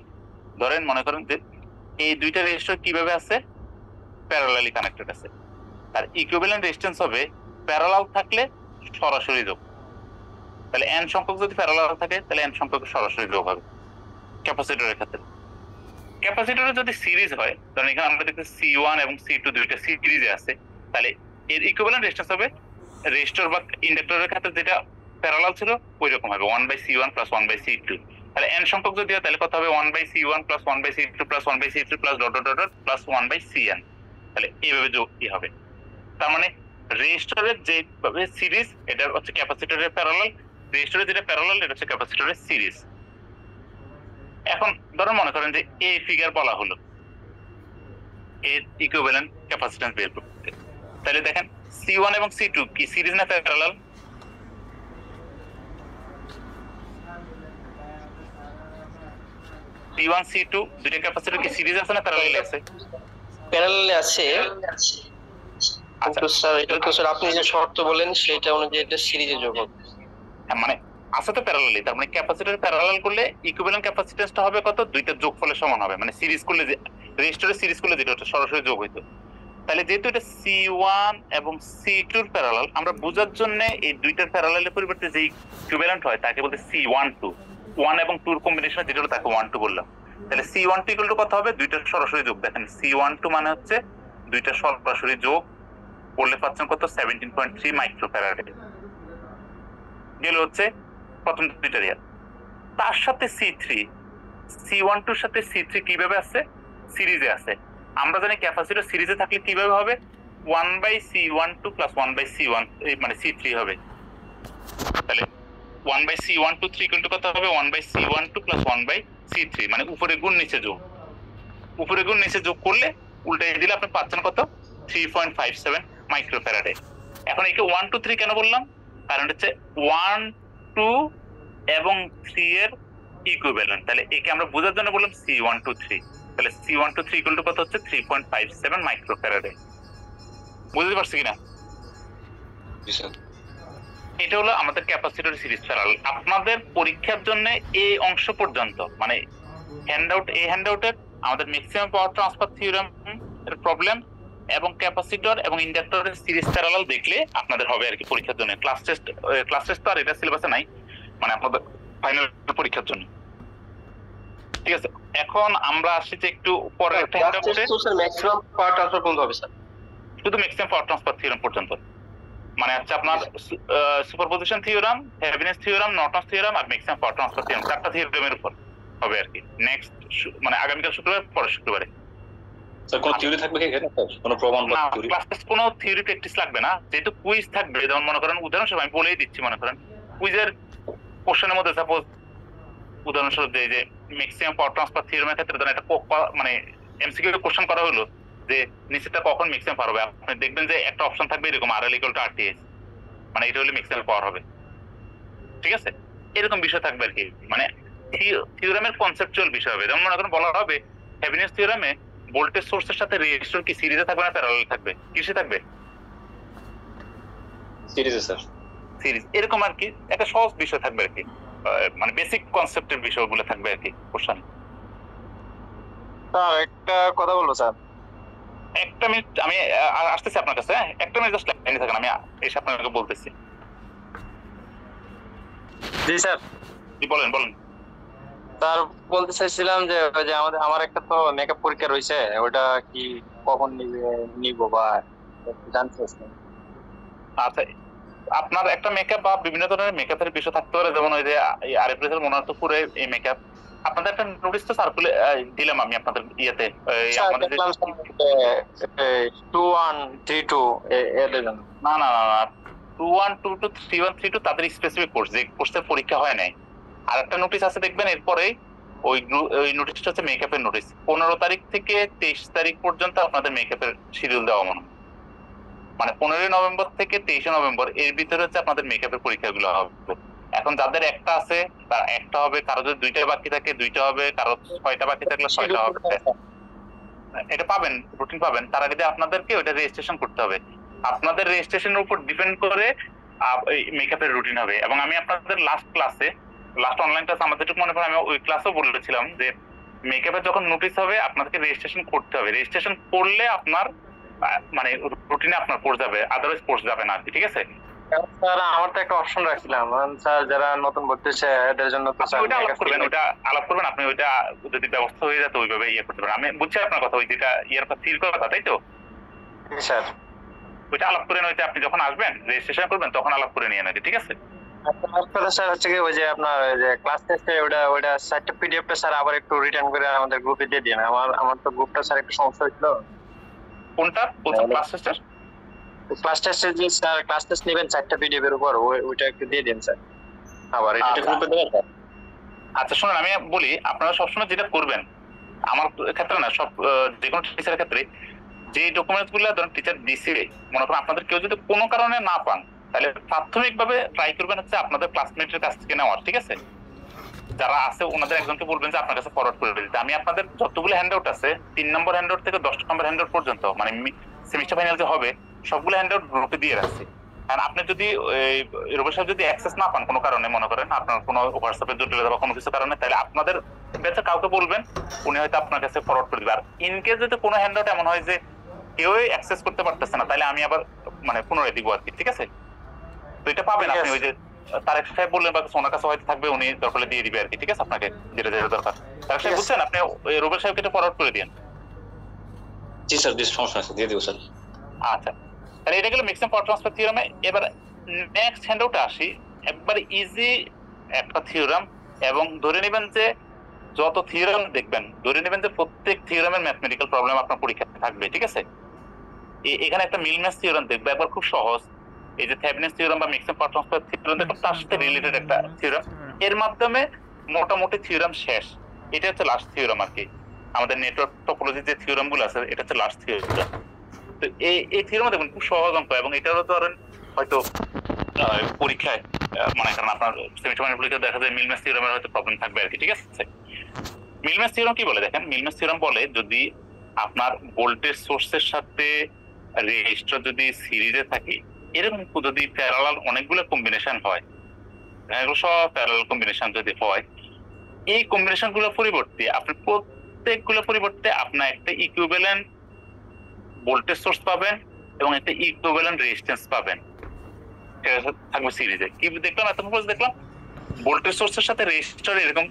ধরেন মনে করেন যে এই দুইটা রেজিস্টর কিভাবে আছে, প্যারালালি কানেক্টেড আছে। তার ইকুইভ্যালেন্ট রেজিস্ট্যান্স হবে প্যারালাল থাকলে সরাসরি যোগ। তাহলে n সংখ্যক যদি প্যারালাল থাকে তাহলে n সংখ্যক সরাসরি যোগ হবে ক্যাপাসিটরের ক্ষেত্রে। ক্যাপাসিটরে যদি সিরিজ হয়, ধরেন এখানে আমরা দেখতে C1 এবং C2 দুইটা সিরিজে আছে, তাহলে এর ইকুইভ্যালেন্ট রেজিস্ট্যান্স হবে রেজিস্টর বা ইন্ডাক্টরের ক্ষেত্রে যেটা প্যারালাল ছিল ওই রকম হবে 1/C1 + 1/C2। তাহলে n সংখ্যক যদি হয় তাহলে কত হবে 1/C1 + 1/C2 + 1/C3 + ... + 1/Cn। তাহলে এইভাবে যোগ কি হবে। তার মানে রেজিস্টরের যে সিরিজ এটা হচ্ছে ক্যাপাসিটরের প্যারালাল, রেজিস্টরের যেটা প্যারালাল এটা হচ্ছে ক্যাপাসিটরের সিরিজ। এখন ধরুন মনে করেন যে এই ফিগার বলা হলো এর ইকুইভ্যালেন্ট ক্যাপাসিট্যান্স বের করতে, তাহলে দেখেন C1 এবং C2 কি সিরিজ না প্যারালাল? C1 C2 দুইটা ক্যাপাসিটর কি সিরিজ আছে না প্যারালাল আছে? প্যারালালে আছে, আচ্ছা কিন্তু স্যার এটা তো স্যার আপনি যে শর্ত বলেন সেটা অনুযায়ী এটা সিরিজে যোগ হবে। মানে আছে তো প্যারালালি, তার মানে ক্যাপাসিটর প্যারালাল করলে ইকুইভ্যালেন্ট ক্যাপাসিট্যান্সটা হবে কত? দুইটার যোগফলের সমান হবে, মানে সিরিজ করলে যে রেজিস্টরের সিরিজ করলে যেটা হচ্ছে সরাসরি যোগ হইতো। তাহলে যেহেতু এটা C1 এবং C2 এর প্যারালাল, আমরা বোঝার জন্য এই দুইটার প্যারালালের পরিবর্তে যে ইকুইভ্যালেন্ট হয় তাকে বলতে C12, 1 এবং 2 এর কম্বিনেশন যেটা হলো তাকে 1 2 বললাম। তাহলে C12 ইকুয়াল টু কত হবে? দুইটার সরাসরি যোগ। দেখেন C12 মানে হচ্ছে দুইটার সরাসরি যোগ করলে পাচ্ছেন কত? 17.3 মাইক্রোফ্যারাড। গেল হচ্ছে প্রথম দুইটার ইয়ার। তার সাথে C12 এর সাথে C3 কিভাবে আছে? সিরিজে আছে। আমরা জানি ক্যাপাসিটর সিরিজে থাকলে কিভাবে হবে? 1/C12 প্লাস 1/C1 মানে C3 হবে। তাহলে 1/C12 3 ইকুয়াল টু কত হবে? 1/C12 প্লাস 1/C3 মানে উপরে গুণ নিচে যোগ। উপরে গুণ নিচে যোগ করলে উল্টাই দিলে আপনি পাচ্ছেন কত? 3.57 মাইক্রোফ্যারাডে। এখন একে 1 2 3 কেন বললাম? কারণ হচ্ছে 1 2 এবং 3 এর ইকুইভ্যালেন্ট। তাহলে একে আমরা বোঝার জন্য বললাম C12 3। তাহলে C12 3 ইকুয়াল টু কত হচ্ছে? 3.57 মাইক্রোফ্যারাডে। বুঝতে পারছি কিনা? জি স্যার। এটা হলো আমাদের ক্যাপাসিটর সিরিজ প্যারালাল। আপনাদের পরীক্ষার জন্য এই অংশ পর্যন্ত মানে হ্যান্ডআউটের আমাদের ম্যাক্সিমাম পাওয়ার ট্রান্সফার থিওরেম এর প্রবলেম এবং ক্যাপাসিটর এবং ইন্ডাক্টরের সিরিজ প্যারালাল দেখলে আপনাদের হবে আর কি পরীক্ষার জন্য। ক্লাস টেস্ট তো আর এটা সিলেবাসে নাই, মানে আপনাদের ফাইনাল পরীক্ষার জন্য। ঠিক আছে, এখন আমরা আসছি যে একটু পরে একটা হ্যান্ডআউটে স্যার ম্যাক্সিমাম পাওয়ার ট্রান্সফার কোন হবে স্যার? শুধু ম্যাক্সিমাম পাওয়ার ট্রান্সফার থিওরেম পর্যন্ত, মানে হচ্ছে আপনার সুপারপজিশন থিওরাম, থেভেনিনস থিওরাম, নর্টনস থিওরাম আর ম্যাক্সিমাম পাওয়ার ট্রান্সফার থিওরাম, চারটা থিওরামের উপর হবে আর কি। নেক্সট মানে আগামীকাল শুক্রবার, পরের শুক্রবারে। স্যার কোন থিওরি থাকবে কি এখানে? কোন প্রমাণ বা থিওরি? ক্লাস টেস্ট কোনো থিওরি প্র্যাকটিস লাগবে না, যেহেতু কুইজ থাকবে। যেমন মনে করেন উদাহরণস্বরূপ আমি বলেই দিচ্ছি, মনে করেন কুইজের কোশ্চেনের মধ্যে সাপোজ উদাহরণস্বরূপ যে ম্যাক্সিমাম পাওয়ার ট্রান্সফার থিওরামের ক্ষেত্রে ধরেন একটা মানে এমসিকিউ কোশ্চেন করা হলো যে নিচেটা কখন ম্যাক্সিমাম পাওয়ার হবে, আপনি দেখবেন যে একটা অপশন থাকবে এরকম RL = RTH, মানে এটা হলে ম্যাক্সিমাম পাওয়ার হবে। ঠিক আছে, এরকম বিষয় থাকবে আর কি, মানে থিওরামের কনসেপচুয়াল বিষয় হবে। যেমন মনে করেন বলা হবে থেভেনিনস থিওরামে ভোল্টেজ সোর্সের সাথে রেজিস্টর কি সিরিজে থাকবে না প্যারালাল থাকবে? কিসে থাকবে? সিরিজে স্যার। সিরিজ। এরকম আর কি একটা সহজ বিষয় থাকবে আর কি, মানে বেসিক কনসেপ্টের বিষয়গুলো থাকবে আর কি কোশ্চেন। স্যার একটা কথা বলবো স্যার। একটা মিনিট আমি আসতেছি আপনার কাছে, হ্যাঁ একটা মিনিট জাস্ট লাইনে থাকেন, আমি এসে আপনাকে বলতেছি। জি স্যার। জি বলেন। স্যার বলতে চাইছিলাম যে ওই যে আমার একটা তো মেকআপ পরীক্ষা রয়েছে, ওটা কি কখন নিব বা জানতে চাইছিলাম। আচ্ছা, আপনার একটা মেকআপ বা বিভিন্ন ধরনের মেকআপের বিষয় থাকতে পারে, যেমন ওই যে আরএফএস মনোরপুরে এই মেকআপ আপনাদের একটা নোটিশ তো সার্কুলে দিলাম আমি আপনাদের ইয়েতে আমাদের 2132 এদের জন্য। না 2122 3132 তাদের স্পেসিফিক কোর্স, যে কোর্সের পরীক্ষা হয় নাই। আর একটা নোটিশ আছে দেখবেন এরপরে, ওই নোটিশটা হচ্ছে মেকআপের নোটিশ। 15 তারিখ থেকে 23 তারিখ পর্যন্ত আপনাদের মেকআপের শিডিউল দেওয়া মনে, মানে 15 নভেম্বর থেকে 23 নভেম্বর এর ভিতরে হচ্ছে আপনাদের মেকআপের পরীক্ষাগুলো হবে। এখন যাদের একটা আছে তার একটা হবে, কারো যদি দুইটা বাকি থাকে দুইটা হবে, কারো 6টা বাকি থাকলে 6টা হবে। এটা পাবেন, রুটিন পাবেন। তার আগে আপনাদেরকে ওইটা রেজিস্ট্রেশন করতে হবে। আপনাদের রেজিস্ট্রেশনের উপর ডিপেন্ড করে মেকআপের রুটিন হবে। এবং আমি আপনাদের লাস্ট অনলাইন ক্লাস আমাদের একটু মনে পড়ে, আমি ওই ক্লাসও বলেছিলাম যে মেকআপের যখন নোটিশ হবে আপনাদেরকে রেজিস্ট্রেশন করতে হবে। রেজিস্ট্রেশন করলে আপনার মানে রুটিনে আপনার কোর্স যাবে, আদারওয়াইজ কোর্স যাবে না। ঠিক আছে স্যার, আমার তো একটা অপশন রাখছিলাম স্যার, যারা নতুন ভর্তি হচ্ছে এদের জন্য তো স্যার ওইটা আলাপ করবেন আপনি ওইটা যদি ব্যবস্থা হয়ে যায় তো ওইভাবে ইয়ে করতে পারেন। আমি বুঝছি আপনার কথা, ওই যেটা ইয়ার ফিল করার কথা, তাই তো স্যার? ওইটা আলাপ করে নয়, আপনি যখন আসবেন রেজিস্ট্রেশন করবেন তখন আলাপ করে নিয়ে নেবে। ঠিক আছে স্যার হচ্ছে কি ওই যে আপনার যে ক্লাস টেস্টে ওটা সাইটটা পিডিএফটা স্যার আবার একটু রিটার্ন করে আমাদের গ্রুপে দিয়ে দিন। আমার তো গ্রুপটা স্যার একটু সমস্যা হয়েছিল। কোনটা বলছেন? ক্লাস টেস্টের ক্লাস টেস্টের যে স্যার ক্লাস টেস্ট নেবেন 4টা পিডিএফ এর উপর ওইটা একটু দিয়ে দিন স্যার আবার এটা আচ্ছা। গ্রুপে দেবেন স্যার? আচ্ছা শুনুন, আমি বলি আপনারা সবসময় যেটা করবেন, আমার ক্ষেত্রে না, সব যে কোনো টিচারের ক্ষেত্রে, যে ডকুমেন্টস গুলো ধরুন টিচার দিছে, মনে করেন আপনাদের কেউ যদি কোনো কারণে না পান, তাহলে প্রাথমিকভাবে ট্রাই করবেন হচ্ছে আপনাদের ক্লাসমেটের কাছ থেকে নেওয়ার, ঠিক আছে? যারা আছে ওনাদের একজনকে বলবেন যে আপনার কাছে ফরওয়ার্ড করে দিতে। আমি আপনাদের যতগুলো হ্যান্ডআউট আছে 3 নম্বর হ্যান্ডআউট থেকে 10 নম্বর হ্যান্ডআউট পর্যন্ত, মানে সেমিস্টার ফাইনাল যে হবে সবগুলো হ্যান্ডআউট গ্রুপে দিয়ে রাখছি। কারণ আপনি যদি রুবেল সাহেব যদি অ্যাক্সেস না পান কোনো কারণে, মনে করেন আপনার কোনো হোয়াটসঅ্যাপে জটিলতা বা কোনো কিছু কারণে, তাহলে আপনাদের ব্যাচে কাউকে বলবেন, উনি হয়তো আপনার কাছে ফরওয়ার্ড করে দিবে। আর ইনকেস যদি কোনো হ্যান্ডআউট এমন হয় যে কেউই অ্যাক্সেস করতে পারতেছে না, তাহলে আমি আবার মানে পুনরায় দিব আর কি, ঠিক আছে? তো এটা পাবেন ঠিক আপনি, আছে। ওই যে তারেক সাহেব বললেন বা ওনার কাছে হয়তো থাকবে, উনি দরকার দিয়ে দিবে আর কি, ঠিক আছে? আপনাকে যেটা যেটা দরকার তারেক সাহেব বুঝছেন, আপনি রুবেল সাহেবকে এটা ফরওয়ার্ড করে দিন। জি স্যার, জি সমস্যা আছে, দিয়ে দেবো স্যার। আচ্ছা, তাহলে এটা গেল মিক্সিং পাওয়ার ট্রান্সফার থিওরামে। এবার নেক্সট হ্যান্ডআউটে আসি, একবারে ইজি একটা থিওরাম, এবং ধরে নেবেন যে যত থিওরাম দেখবেন, ধরে নেবেন যে প্রত্যেক থিওরামের ম্যাথমেটিক্যাল প্রবলেম আপনার পরীক্ষাতে থাকবে, ঠিক আছে? এখানে একটা মিলম্যাচ থিওরাম দেখবে, একবার খুব সহজ। এই যে থেভেনিনস থিওরাম বা মিক্সিং পাওয়ার ট্রান্সফার থিওরাম দেখবেন, তার সাথে রিলেটেড একটা থিওরাম, এর মাধ্যমে মোটামুটি থিওরাম শেষ। এটা হচ্ছে লাস্ট থিওরাম আর কি, আমাদের নেটওয়ার্ক টপোলজি যে থিওরাম গুলো আছে, এটা হচ্ছে লাস্ট থিওরাম। তো এই থিওরাম দেখবেন খুব সহজ অঙ্ক, এবং এটারও ধরেন হয়তো পরীক্ষায় মানে কারণ আপনার সেমিস্টার ফাইনাল পরীক্ষায় দেখা যায় মিলম্যাচ থিওরামের হয়তো প্রবলেম থাকবে আর কি, ঠিক আছে? মিলম্যাচ থিওরাম কি বলে দেখেন, মিলম্যাচ থিওরাম বলে যদি আপনার ভোল্টেজ সোর্সের সাথে রেজিস্টার যদি সিরিজে থাকে, এরকম যদি প্যারালাল অনেকগুলো কম্বিনেশন হয়, এগুলো সব প্যারালাল কম্বিনেশন যদি হয়, এই কম্বিনেশন গুলোর পরিবর্তে আপনি প্রত্যেকগুলো পরিবর্তে আপনার একটা ইকুইভ্যালেন্ট ভোল্টেজ সোর্স পাবেন এবং একটা ইকুইভ্যালেন্ট রেজিস্ট্যান্স পাবেন, থাকবে সিরিজে। কি দেখলাম এতক্ষণ পর্যন্ত দেখলাম, ভোল্টেজ সোর্সের সাথে রেজিস্টার এরকম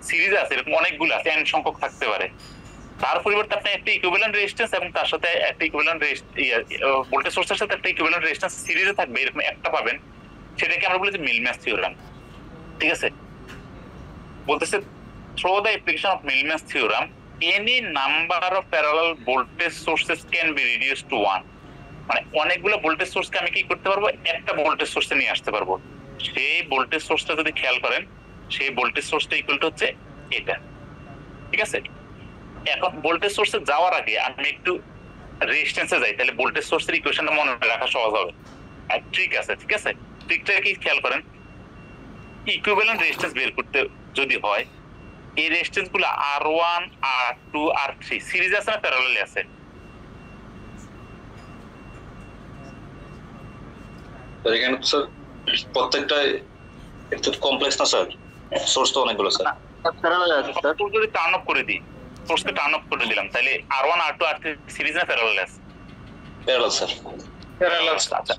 সিরিজে আছে, এরকম অনেকগুলো আছে, n সংখ্যক থাকতে পারে। তার পরিবর্তে আপনি একটা ইকুইভ্যালেন্ট রেজিস্ট্যান্স এবং তার সাথে একটা ইকুইভ্যালেন্ট ভোল্টেজ সোর্সের সাথে একটা ইকুইভ্যালেন্ট রেজিস্ট্যান্স সিরিজে থাকবে, এরকম একটা পাবেন। সেটাকে আমরা বলি যে মিলম্যাচ থিওরাম, ঠিক আছে? বলতেছে through the application of Millman theorem any number of parallel voltage sources can be reduced to 1। মানে অনেকগুলো ভোল্টেজ সোর্সকে আমি কি করতে পারবো, একটা ভোল্টেজ সোর্সে নিয়ে আসতে পারবো। সেই ভোল্টেজ সোর্সটা যদি খেয়াল করেন, সেই ভোল্টেজ সোর্সটা ইকুয়াল টু হচ্ছে এটা, ঠিক আছে? এখন ভোল্টেজ সোর্সে যাওয়ার আগে আমি একটু রেজিস্ট্যান্সে যাই, তাহলে ভোল্টেজ সোর্সের ইকুয়েশনটা মনে রাখা সহজ হবে। আর ট্রিক আছে, ঠিক আছে? ট্রিকটা কি খেয়াল করেন, ইকুইভ্যালেন্ট রেজিস্ট্যান্স বের করতে যদি হয়, এই রেজিস্ট্যান্স গুলো R1 R2 R3 সিরিজে আছে না প্যারালালে আছে? এখানে তো স্যার প্রত্যেকটা একটু কমপ্লেক্স না স্যার, সোর্স তো অনেকগুলো স্যার। যদি টার্ন অফ করে দিই, সোর্সকে টার্ন অফ করে দিলাম, তাহলে R1 R2 R3 সিরিজ না প্যারালালে আছে? Parallel sir. প্যারালাল। আচ্ছা,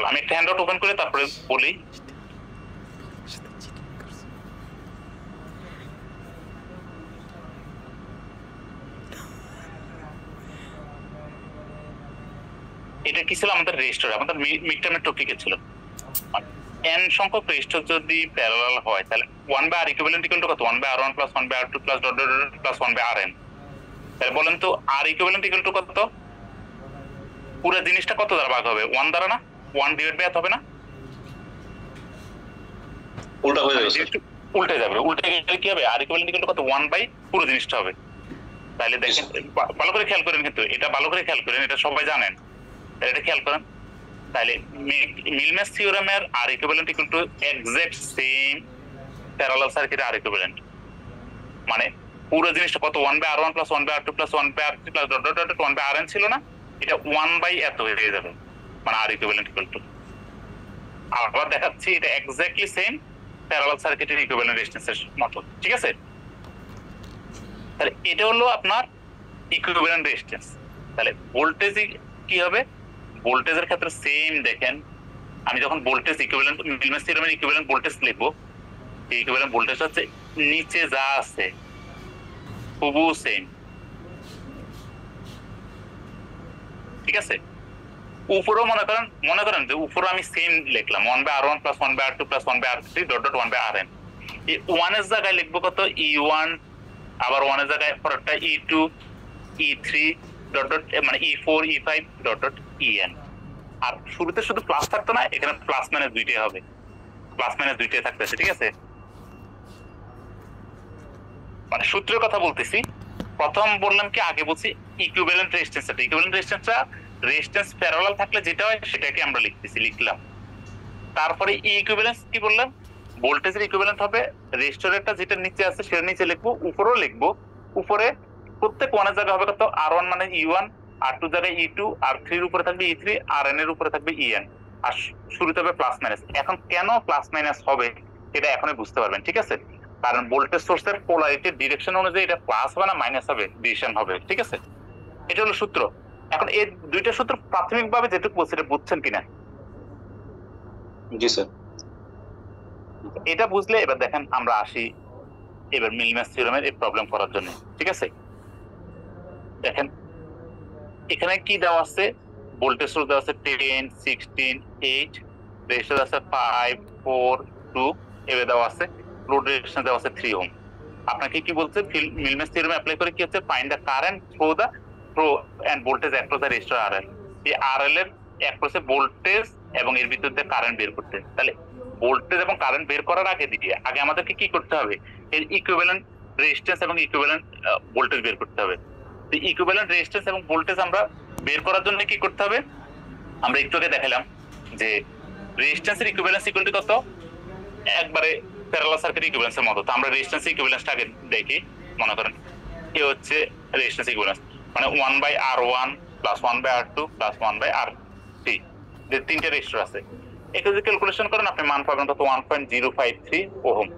আমি একটা হ্যান্ডআউট ওপেন করে তারপরে বলি। এটা কি ছিল আমাদের রেজিস্টার, আমাদের মিড টার্মের টপিকে ছিল। n সংখ্যক রেজিস্টার যদি প্যারালাল হয়, তাহলে 1/r ইকুইভ্যালেন্ট ইকুয়াল টু কত? 1/r1 + 1/r2 + dot dot dot plus 1/rn। তাহলে বলেন তো r ইকুইভ্যালেন্ট ইকুয়াল টু কত? পুরো জিনিসটা কত দ্বারা ভাগ হবে? 1 দ্বারা না? 1 ডিভাইড বাই হবে না? উল্টা হয়ে যাবে স্যার। উল্টে যাবে, উল্টে গেলে কি হবে? r ইকুইভ্যালেন্ট ইকুয়াল টু কত? 1/, পুরো জিনিসটা হবে। তাহলে দেখেন ভালো করে খেয়াল করেন, কিন্তু এটা ভালো করে খেয়াল করেন, এটা সবাই জানেন, তাহলে এটা খেয়াল করেন। তাহলে মিলম্যাচ থিওরামের r equivalent equal to exact same parallel সার্কিটের r ইকুইভ্যালেন্ট, মানে পুরো জিনিসটা কত? 1/r1 + 1/r2 + 1/r3 + dot dot dot 1/rn ছিল না? এটা 1/, এত হয়ে যাবে, মানে r ইকুইভ্যালেন্ট ইকুয়াল টু। আবার দেখাচ্ছি, এটা এক্স্যাক্টলি সেম প্যারালাল সার্কিটের ইকুইভ্যালেন্ট রেজিস্ট্যান্সের মতো, ঠিক আছে? তাহলে এটা হলো আপনার ইকুইভ্যালেন্ট রেজিস্ট্যান্স। তাহলে ভোল্টেজ কি হবে? ভোল্টেজের ক্ষেত্রে সেম দেখেন, আমি যখন ভোল্টেজ ইকুইভ্যালেন্ট মিলম্যাচ থিওরামের ইকুইভ্যালেন্ট ভোল্টেজ লিখবো, এই ইকুইভ্যালেন্ট ভোল্টেজ হচ্ছে নিচে যা আছে হুবহু সেম, ঠিক আছে? উপরেও মনে করেন যে উপরে আমি সেম লিখলাম 1/r1 + 1/r2 + 1/r3 dot dot 1/rn। এই 1 এর জায়গায় লিখবো কত? E1, আবার 1 এর জায়গায় পরেরটা E2 E3 ডট ডট, মানে E4 E5 dot dot En। আর শুরুতে শুধু প্লাস থাকতো না, এখানে প্লাস মাইনাস দুইটাই হবে, প্লাস মাইনাস দুইটাই থাকতেছে, ঠিক আছে? মানে সূত্রের কথা বলতেছি। প্রথম বললাম কি, আগে বলছি ইকুইভ্যালেন্ট রেজিস্ট্যান্সটা, ইকুইভ্যালেন্ট রেজিস্ট্যান্সটা রেজিস্ট্যান্স প্যারালাল থাকলে যেটা হয় সেটাকে আমরা লিখলাম। তারপরে ইকুইভ্যালেন্স কি বললাম, ভোল্টেজের ইকুইভ্যালেন্ট হবে রেজিস্টরেরটা যেটা নিচে আছে সেটা নিচে লিখবো, উপরেও লিখবো। উপরে প্রত্যেক ওয়ানের জায়গায় হবে কত, R1 মানে E1, R2 জায়গায় E2, R3 এর উপরে থাকবে E3, Rn এর উপরে থাকবে En, আর শুরুতে হবে প্লাস মাইনাস। এখন কেন প্লাস মাইনাস হবে এটা এখনই বুঝতে পারবেন, ঠিক আছে? কারণ ভোল্টেজ সোর্সের পোলারিটির ডিরেকশন অনুযায়ী এটা প্লাস হবে না মাইনাস হবে, ডিরেকশন হবে, ঠিক আছে? এটা হলো সূত্র। এখন এই দুইটা সূত্র প্রাথমিকভাবে যেটুকু বলছি এটা বুঝছেন কিনা? জি স্যার। এটা বুঝলে এবার দেখেন আমরা আসি এবার মিলম্যাচ থিওরেমের এই প্রবলেম করার জন্য, ঠিক আছে? দেখেন এখানে কি দেওয়া আছে, ভোল্টেজ সোর্স দেওয়া আছে 10, 16, 8, রেজিস্টর আছে 5, 4, 2, এভাবে দেওয়া আছে, লোড রেজিস্ট্যান্স দেওয়া আছে 3 ওহম। আপনাকে কি বলছে, মিলম্যাচ থিওরেম অ্যাপ্লাই করে কি হচ্ছে, find the current through and voltage across the resistor RL। এই RL এর অ্যাক্রসে ভোল্টেজ এবং এর ভিতর দিয়ে কারেন্ট বের করতে। তাহলে ভোল্টেজ এবং কারেন্ট বের করার আগে আমাদেরকে কি করতে হবে, এর ইকুইভ্যালেন্ট রেজিস্ট্যান্স এবং ইকুইভ্যালেন্ট ভোল্টেজ বের করতে হবে। তো ইকুইভ্যালেন্ট রেজিস্ট্যান্স এবং ভোল্টেজ আমরা বের করার জন্য কি করতে হবে, আমরা একটু আগে দেখালাম যে রেজিস্ট্যান্সের ইকুইভ্যালেন্স ইকুয়াল টু কত, একবারে প্যারালাল সার্কিট ইকুইভ্যালেন্সের মতো। তো আমরা রেজিস্ট্যান্স ইকুইভ্যালেন্সটা আগে দেখি। মনে করেন এ হচ্ছে রেজিস্ট্যান্স ইকুইভ্যালেন্স, মানে 1/R1 plus 1/R2 plus 1/R3, যে তিনটে রেজিস্টার আছে। এটা যদি ক্যালকুলেশন করেন আপনি মান পাবেন কত, 1.053 ওহম।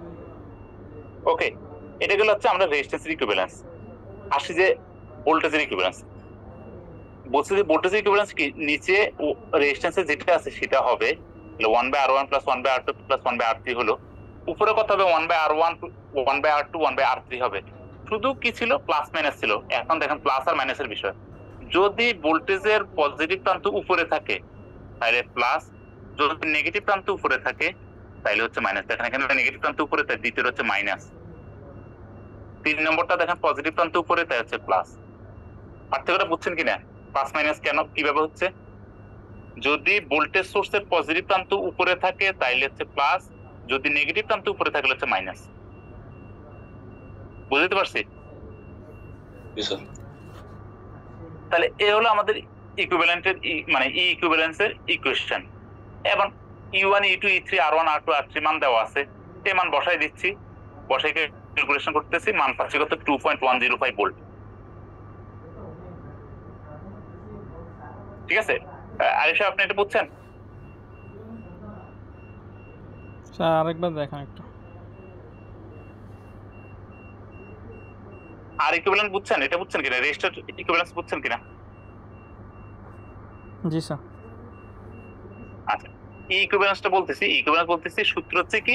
ওকে, এটা গেল হচ্ছে আমরা রেজিস্ট্যান্সের ইকুইভ্যালেন্স। আসি যে ভোল্টেজের ইকুইভ্যালেন্স। বলছি যে ভোল্টেজের ইকুইভ্যালেন্স কি, নিচে রেজিস্ট্যান্সে যেটা আছে সেটা হবে 1/R1 plus 1/R2 plus 1/R3 হলো, উপরে কত হবে 1/R1 1/R2 1/R3 হবে। শুধু কি ছিল, প্লাস মাইনাস ছিল। এখন দেখেন প্লাস আর মাইনাসের বিষয়, যদি ভোল্টেজের পজিটিভ প্রান্ত উপরে থাকে তাহলে প্লাস, যদি নেগেটিভ প্রান্ত উপরে থাকে তাহলে হচ্ছে মাইনাস। দেখেন এখানে নেগেটিভ প্রান্ত উপরে তাই দ্বিতীয় হচ্ছে মাইনাস, 3 নম্বরটা দেখেন পজিটিভ প্রান্ত উপরে তাই হচ্ছে প্লাস। পার্থক্যটা বুঝছেন কিনা, প্লাস মাইনাস কেন কিভাবে হচ্ছে, যদি ভোল্টেজ সোর্সের পজিটিভ প্রান্ত উপরে থাকে তাইলে হচ্ছে প্লাস, যদি নেগেটিভ প্রান্ত উপরে থাকলে হচ্ছে মাইনাস। বুঝতে পারছি? তাহলে এ হলো আমাদের ইকুইভ্যালেন্টের মানে ই ইকুইভ্যালেন্সের ইকুয়েশন। এবং E1 E2 E3 R1 R2 R3 মান দেওয়া আছে, এই মান বসাই দিচ্ছি, বসাই ক্যালকুলেশন করতেছি, মান পাচ্ছি কত 2.105 ভোল্ট। ঠিক আছে আরিফ সাহেব, আপনি এটা বুঝছেন? স্যার আরেকবার দেখান একটু। আর ইকুইভ্যালেন্ট বুঝছেন, এটা বুঝছেন কিনা, রেজিস্টার ইকুইভ্যালেন্স বুঝছেন কিনা? জি স্যার। আচ্ছা, ইকুইভ্যালেন্সটা বলতেছি সূত্র হচ্ছে কি,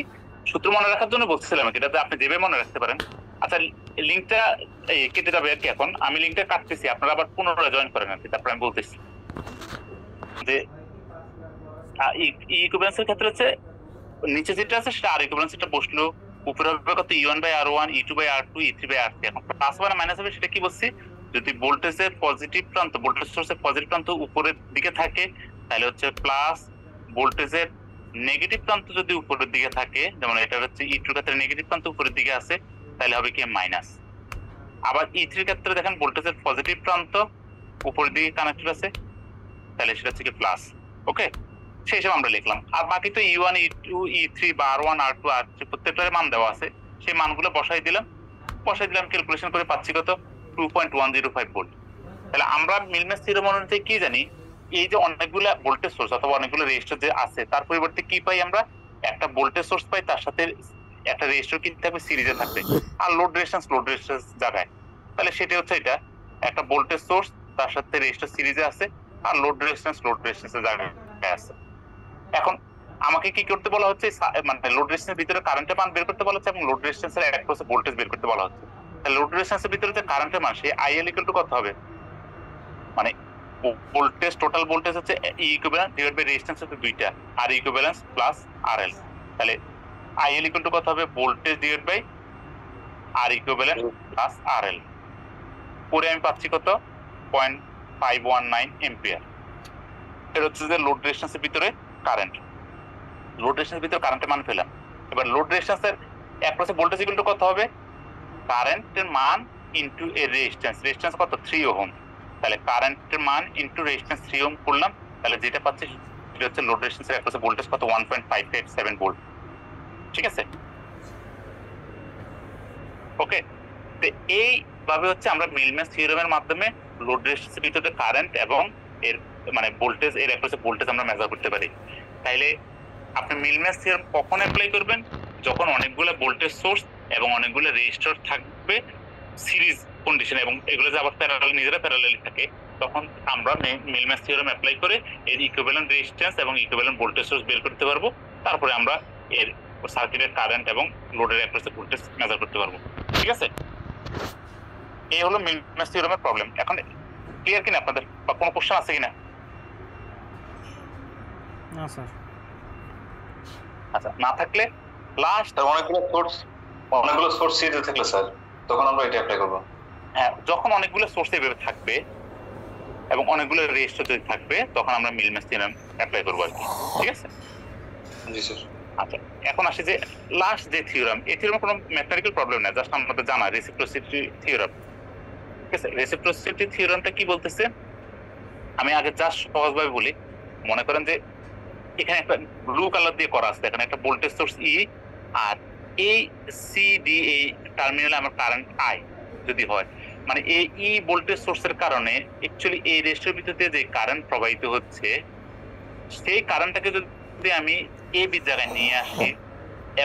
সূত্র মনে রাখার জন্য বলছিলাম, এটাতে আপনি যেভাবে মনে রাখতে পারেন। আচ্ছা, লিংকটা কেটে যাবে আর কি, এখন আমি লিংকটা কাটতেছি, আপনারা আবার পুনরায় জয়েন করেন আর কি, তারপর আমি বলতেছি যে ইকুইভ্যালেন্সের ক্ষেত্রে হচ্ছে নিচে যেটা আছে সেটা আর ইকুইভ্যালেন্সটা বসলো, উপরে হবে কত E1/R1 E2/R2 E3/R3। এখন প্লাস বা মাইনাস হবে সেটা কি বলছি, যদি ভোল্টেজের পজিটিভ প্রান্ত, ভোল্টেজ সোর্সের পজিটিভ প্রান্ত উপরের দিকে থাকে তাহলে হচ্ছে প্লাস, ভোল্টেজের নেগেটিভ প্রান্ত যদি উপরের দিকে থাকে, যেমন এটা হচ্ছে E2 এর ক্ষেত্রে নেগেটিভ প্রান্ত উপরের দিকে আছে তাহলে হবে কি মাইনাস। আবার E3 এর ক্ষেত্রে দেখেন ভোল্টেজের পজিটিভ প্রান্ত উপরের দিকে কানেক্টেড আছে তাহলে সেটা হচ্ছে কি প্লাস। ওকে, সেই হিসাবে আমরা লিখলাম। আর বাকি তো E1 E2 E3 বা R1 R2 R3 প্রত্যেকটার মান দেওয়া আছে, সেই মানগুলো বসাই দিলাম, ক্যালকুলেশন করে পাচ্ছি কত 2.105 ভোল্ট। তাহলে আমরা মিলম্যাচ থিওরেম অনুযায়ী কি জানি, এই যে অনেকগুলো ভোল্টেজ সোর্স অথবা অনেকগুলো রেজিস্টার যে আছে তার পরিবর্তে কি পাই আমরা, একটা ভোল্টেজ সোর্স পাই, তার সাথে একটা রেজিস্টার কি থাকবে, সিরিজে থাকবে, আর লোড রেজিস্ট্যান্স জায়গায়। তাহলে সেটা হচ্ছে এটা একটা ভোল্টেজ সোর্স, তার সাথে রেজিস্টার সিরিজে আছে, আর লোড রেজিস্ট্যান্সের জায়গায় আছে। এখন আমাকে কি করতে বলা হচ্ছে, মানে লোড রেজিস্ট্যান্সের ভিতরে কারেন্টের মান বের করতে বলা হচ্ছে এবং লোড রেজিস্ট্যান্সের অ্যাক্রসে ভোল্টেজ বের করতে বলা হচ্ছে। তাহলে লোড রেজিস্ট্যান্সের ভিতরে যে কারেন্টের মান সেই IL ইকুয়াল টু কত হবে, মানে ভোল্টেজ, টোটাল ভোল্টেজ হচ্ছে E equivalent divide by resistance হচ্ছে দুইটা, আর ইকুইভ্যালেন্স প্লাস RL। তাহলে IL ইকুয়াল টু কত হবে, voltage divide by R equivalent plus RL। পরে আমি পাচ্ছি কত 0.519 এম্পিয়ার। এটা হচ্ছে যে লোড রেজিস্ট্যান্সের ভিতরে কারেন্ট, লোড রেজিস্ট্যান্সের ভিতরে কারেন্টের মান পেলাম। এবার লোড রেজিস্ট্যান্সের অ্যাক্রসে ভোল্টেজ ইকুয়াল টু কত হবে, কারেন্টের মান ইনটু এর রেজিস্ট্যান্স, রেজিস্ট্যান্স কত 3 ওহম, তাহলে কারেন্টের মান ইনটু রেজিস্ট্যান্স 3 ওহম করলাম, তাহলে যেটা পাচ্ছি সেটা হচ্ছে লোড রেজিস্ট্যান্সের অ্যাক্রসে ভোল্টেজ কত 1.587 ভোল্ট। ঠিক আছে, ওকে। তো এইভাবে হচ্ছে আমরা মিলম্যান থিওরেমের মাধ্যমে লোড রেজিস্ট্যান্সের ভিতরে কারেন্ট এবং এর মানে ভোল্টেজ, এর অ্যাক্রসে ভোল্টেজ আমরা মেজার করতে পারি। তাইলে আপনি মিলম্যান থিওরেম কখন অ্যাপ্লাই করবেন, যখন অনেকগুলো ভোল্টেজ সোর্স এবং অনেকগুলো রেজিস্টর থাকবে সিরিজ কন্ডিশন, এবং এগুলো যে আবার প্যারালাল নিজেরা প্যারালালি থাকে, তখন আমরা মিলম্যান থিওরেম অ্যাপ্লাই করে এর ইকুইভ্যালেন্ট রেজিস্ট্যান্স এবং ইকুইভ্যালেন্ট ভোল্টেজ সোর্স বের করতে পারবো। তারপরে আমরা এর সার্কিটের কারেন্ট এবং লোডের অ্যাক্রসে ভোল্টেজ মেজার করতে পারবো। ঠিক আছে, এই হলো মিলম্যান থিওরেমের প্রবলেম। এখন ক্লিয়ার কিনা আপনাদের, বা কোনো কোশ্চেন আছে কিনা? না স্যার। আচ্ছা, না থাকলে লাস্ট অনেকগুলো সোর্স সিরিজে থাকলে স্যার তখন আমরা এটা অ্যাপ্লাই করব। হ্যাঁ, যখন অনেকগুলো সোর্স এভাবে থাকবে এবং অনেকগুলো রেজিস্টার যদি থাকবে তখন আমরা মিলম্যান থিওরেম অ্যাপ্লাই করবো আর কি। ঠিক আছে, জি স্যার। আচ্ছা, এখন আসি যে লাস্ট যে থিওরেম, এই থিওরেমে কোনো ম্যাথমেটিক্যাল প্রবলেম না, জাস্ট আমাদের জানা রেসিপ্রোসিটি থিওরেম। ঠিক আছে, রেসিপ্রোসিটি থিওরেমটা কি বলতেছে আমি আগে জাস্ট সহজভাবে বলি। মনে করেন যে এখানে একটা ব্লু কালার দিয়ে করা আছে, এখানে একটা ভোল্টেজ সোর্স ই, আর এই সি ডি এই টার্মিনালে আমার কারেন্ট আই যদি হয়, মানে এই ই ভোল্টেজ সোর্সের কারণে অ্যাকচুয়ালি এই রেজিস্টরের ভিতর দিয়ে যে কারেন্ট প্রবাহিত হচ্ছে, সেই কারেন্টটাকে যদি আমি এ বি জায়গায় নিয়ে আসি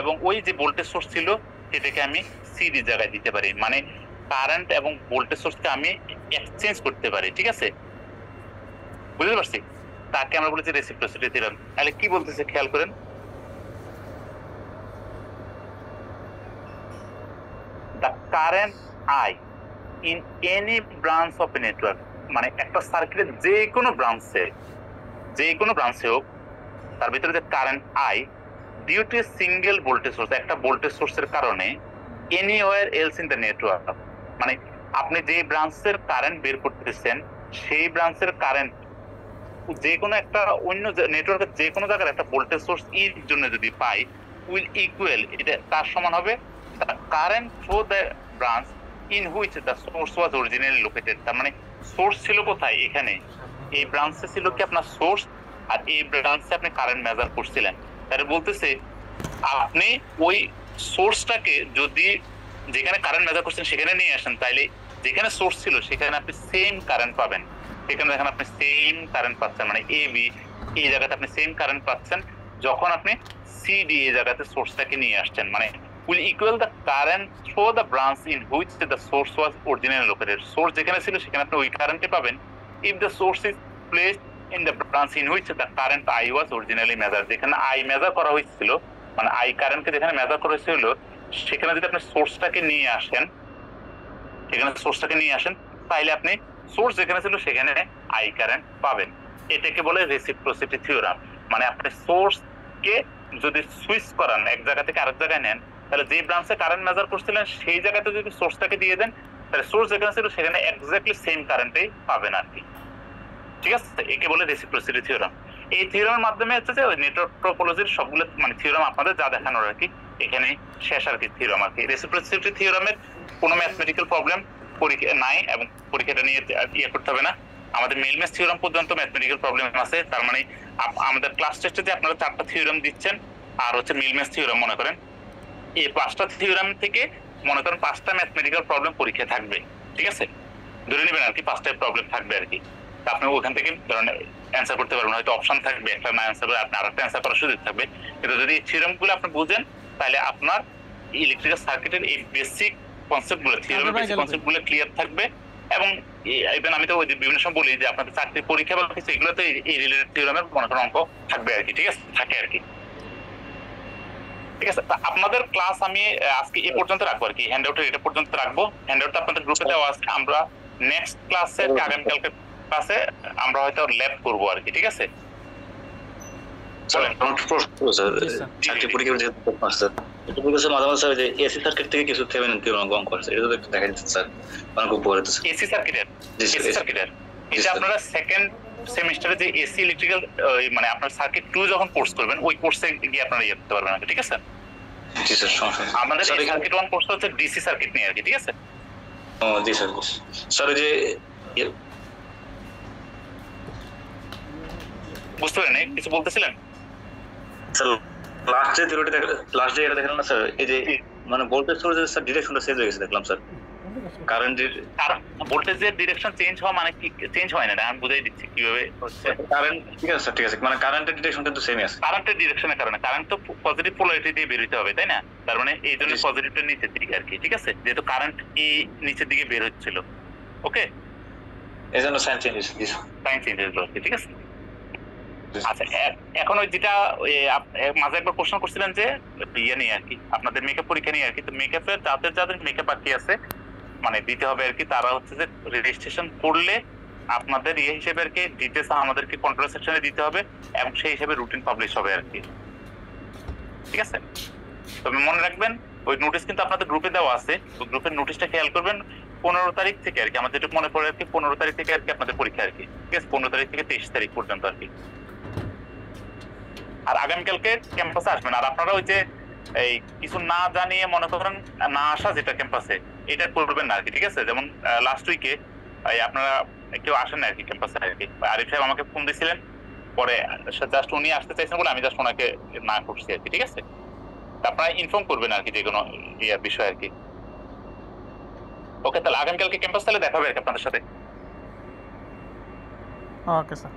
এবং ওই যে ভোল্টেজ সোর্স ছিল সেটাকে আমি সি ডি জায়গায় দিতে পারি, মানে কারেন্ট এবং ভোল্টেজ সোর্সকে আমি এক্সচেঞ্জ করতে পারি। ঠিক আছে, বুঝতে পারছি? তাকে আমরা বলেছি রেসিপ্রোসিটি থিওরেম। তাহলে কি বলতেছে খেয়াল করেন, the current I in any branch of a network, মানে একটা সার্কিটের যে কোনো ব্রাঞ্চে হোক তার ভিতরে যে current I due to single voltage source, একটা ভোল্টেজ সোর্সের কারণে anywhere else in the network, মানে আপনি যে ব্রাঞ্চের কারেন্ট বের করতেছেন সেই ব্রাঞ্চের কারেন্ট যে কোনো একটা অন্য নেটওয়ার্কের যে কোনো জায়গার একটা ভোল্টেজ সোর্স এর জন্য যদি পাই, উইল ইকুয়াল, এটা তার সমান হবে the current through the branch in which the source was originally located। তার মানে সোর্স ছিল কোথায়, এখানে এই ব্রাঞ্চে ছিল কি আপনার সোর্স, আর এই ব্রাঞ্চে আপনি কারেন্ট মেজার করছিলেন। তাহলে বলতেছে আপনি ওই সোর্সটাকে যদি যেখানে কারেন্ট মেজার করছেন সেখানে নিয়ে আসেন, তাইলে যেখানে সোর্স ছিল সেখানে আপনি সেম কারেন্ট পাবেন। সেখানে দেখেন আপনি সেম কারেন্ট পাচ্ছেন, মানে এ বি এই জায়গাতে আপনি সেম কারেন্ট পাচ্ছেন যখন আপনি সি ডি এই জায়গাতে সোর্সটাকে নিয়ে আসছেন, মানে will equal the current through the branch in which the source was originally located। Source যেখানে ছিল সেখানে আপনি ওই কারেন্টে পাবেন if the source is placed in the branch in which the current I was originally measured। যেখানে I measure করা হয়েছিল, মানে I কারেন্টকে যেখানে মেজার করা হয়েছিল সেখানে যদি আপনি সোর্সটাকে নিয়ে আসেন, তাহলে আপনি সোর্স যেখানে ছিল সেখানে I কারেন্ট পাবেন। এটাকে বলে রেসিপ্রোসিটি থিওরেম। মানে আপনি সোর্সকে যদি সুইচ করান, এক জায়গা থেকে আরেক জায়গায় নেন, তাহলে যে ব্রাঞ্চে কারেন্ট মেজার করছিলেন সেই জায়গাতে যদি সোর্সটাকে দিয়ে দেন, তাহলে সোর্স যেখানে ছিল সেখানে এক্স্যাক্টলি সেম কারেন্টই পাবেন আর কি। ঠিক আছে, একে বলে রেসিপ্রোসিটি থিওরেম। এই থিওরেমের মাধ্যমে হচ্ছে যে নেটওয়ার্ক টপোলজির সবগুলো মানে থিওরেম আপনাদের যা দেখানোর আর কি এখানে শেষ আর কি থিওরেম আর কি। রেসিপ্রোসিটি থিওরেমের কোনো ম্যাথমেটিক্যাল প্রবলেম পরীক্ষা নাই এবং পরীক্ষাটা নিয়ে ইয়ে করতে হবে না। আমাদের মিলম্যান থিওরেম পর্যন্ত ম্যাথমেটিক্যাল প্রবলেম আছে, তার মানে আমাদের ক্লাস টেস্টে যে আপনারা 4টা থিওরেম দিচ্ছেন আর হচ্ছে মিলম্যান থিওরেম, মনে করেন এই 5টা থিওরেম থেকে মনে করেন 5টা ম্যাথমেটিক্যাল প্রবলেম পরীক্ষা থাকবে। ঠিক আছে, ধরে নেবেন আর কি 5টা প্রবলেম থাকবে আর কি। আপনি ওখান থেকে ধরেন অ্যান্সার করতে পারবেন, হয়তো অপশন থাকবে, একটা না অ্যান্সার করে আপনি আরেকটা অ্যান্সার করার সুযোগ থাকবে। কিন্তু যদি এই থিওরেমগুলো আপনি বুঝেন তাহলে আপনার ইলেকট্রিক্যাল সার্কিটের এই বেসিক কনসেপ্টগুলো, থিওরেমের বেসিক কনসেপ্টগুলো ক্লিয়ার থাকবে। এবং ইভেন আমি তো ওই বিভিন্ন সময় বলি যে আপনাদের চাকরির পরীক্ষা বা কিছু এগুলো তো এই রিলেটেড থিওরেমের মনে করেন অঙ্ক থাকবে আর কি। ঠিক আছে, থাকে আর কি। ঠিক আছে, আপনাদের ক্লাস আমি আজকে এই পর্যন্ত রাখবো আর কি, হ্যান্ডআউটের এটা পর্যন্ত রাখবো। হ্যান্ডআউটটা আপনাদের গ্রুপে দেওয়া আছে। আমরা নেক্সট ক্লাসে আগামীকালকে ক্লাসে আমরা হয়তো ল্যাব করবো আর কি। ঠিক আছে, চলেন। চাকরি পরীক্ষা মাঝে মাঝে স্যার যে এসি সার্কিট থেকে কিছু থেভেনিন থিওরেম অঙ্ক আছে, এটা তো দেখা যাচ্ছে স্যার অনেক উপকার হচ্ছে। এসি সার্কিটের এটা আপনারা সেকেন্ড সেমিস্টারে যে এসি ইলেকট্রিক্যাল মানে আপনার সার্কিট 2 যখন কোর্স করবেন ওই কোর্সে গিয়ে আপনারা ইয়ে করতে পারবেন, ঠিক আছে? জি স্যার, সমস্যা নেই। আমাদের স্যার, এখানে- সার্কিট 1 কোর্সটা হচ্ছে ডিসি সার্কিট নিয়ে আর কি, ঠিক আছে? ও জি স্যার। স্যার ওই যে বুঝতে পারেন কিছু বলতেছিলেন? স্যার লাস্ট যে থিওরিটা লাস্ট যে এটা দেখলাম না স্যার, এই যে মানে ভোল্টেজ সোর্সের স্যার ডিরেকশনটা চেঞ্জ হয়ে গেছে দেখলাম স্যার। কারেন্টের ভোল্টেজের ডিরেকশন চেঞ্জ হওয়া মানে কি চেঞ্জ হয় না, আমি বুঝাই দিচ্ছি কিভাবে হচ্ছে। কারেন্ট ঠিক আছে স্যার, ঠিক আছে, মানে কারেন্টের ডিরেকশন কিন্তু সেমই আছে। কারেন্টের ডিরেকশনের কারণে কারেন্ট তো পজিটিভ পোলারিটি দিয়ে বের হতে হবে, তাই না? তার মানে এই জন্য জি। পজিটিভটা নিচের দিকে আর কি, ঠিক আছে? যেহেতু কারেন্ট নিচের দিকে বের হচ্ছিল, ওকে, এই জন্য সাইন চেঞ্জ হয়েছে। জি স্যার। সাইন চেঞ্জ হলো, ঠিক আছে? জি। আচ্ছা, এখন ওই যেটা মাঝে একবার প্রশ্ন করছিলেন যে ইয়ে নিয়ে আর কি, আপনাদের মেকআপ পরীক্ষা নিয়ে আর কি, তো মেকআপের যাদের মেকআপ বাকি আছে মানে দিতে হবে আর কি, তারা হচ্ছে যে রেজিস্ট্রেশন করলে আপনাদের ইয়ে হিসেবে আর কি ডিটেলস আমাদেরকে কন্ট্রোল সেকশনে দিতে হবে এবং সেই হিসেবে রুটিন পাবলিশ হবে আর কি, ঠিক আছে? তবে মনে রাখবেন ওই নোটিশ কিন্তু আপনাদের গ্রুপে দেওয়া আছে, ওই গ্রুপের নোটিশটা খেয়াল করবেন। 15 তারিখ থেকে আর কি, আমার যেটুকু মনে পড়ে আর কি 15 তারিখ থেকে আর কি আপনাদের পরীক্ষা আর কি, ঠিক আছে? 15 তারিখ থেকে 23 তারিখ পর্যন্ত আর কি। আর আগামীকালকে ক্যাম্পাসে আসবেন। আর আপনারা ওই যে এই কিছু না জানিয়ে মনে করেন না আসা যেটা ক্যাম্পাসে, এটা করবেন না আর কি, ঠিক আছে? যেমন লাস্ট উইকে আপনারা কেউ আসেন না আর কি ক্যাম্পাসে আর কি। আরিফ সাহেব আমাকে ফোন দিয়েছিলেন, পরে জাস্ট উনি আসতে চাইছেন বলে আমি জাস্ট ওনাকে না করছি আর কি, ঠিক আছে? আপনারা ইনফর্ম করবেন আর কি যে কোনো বিষয় আর কি। ওকে, তাহলে আগামীকালকে ক্যাম্পাস তাহলে দেখা হবে আর কি আপনাদের সাথে। Okay sir.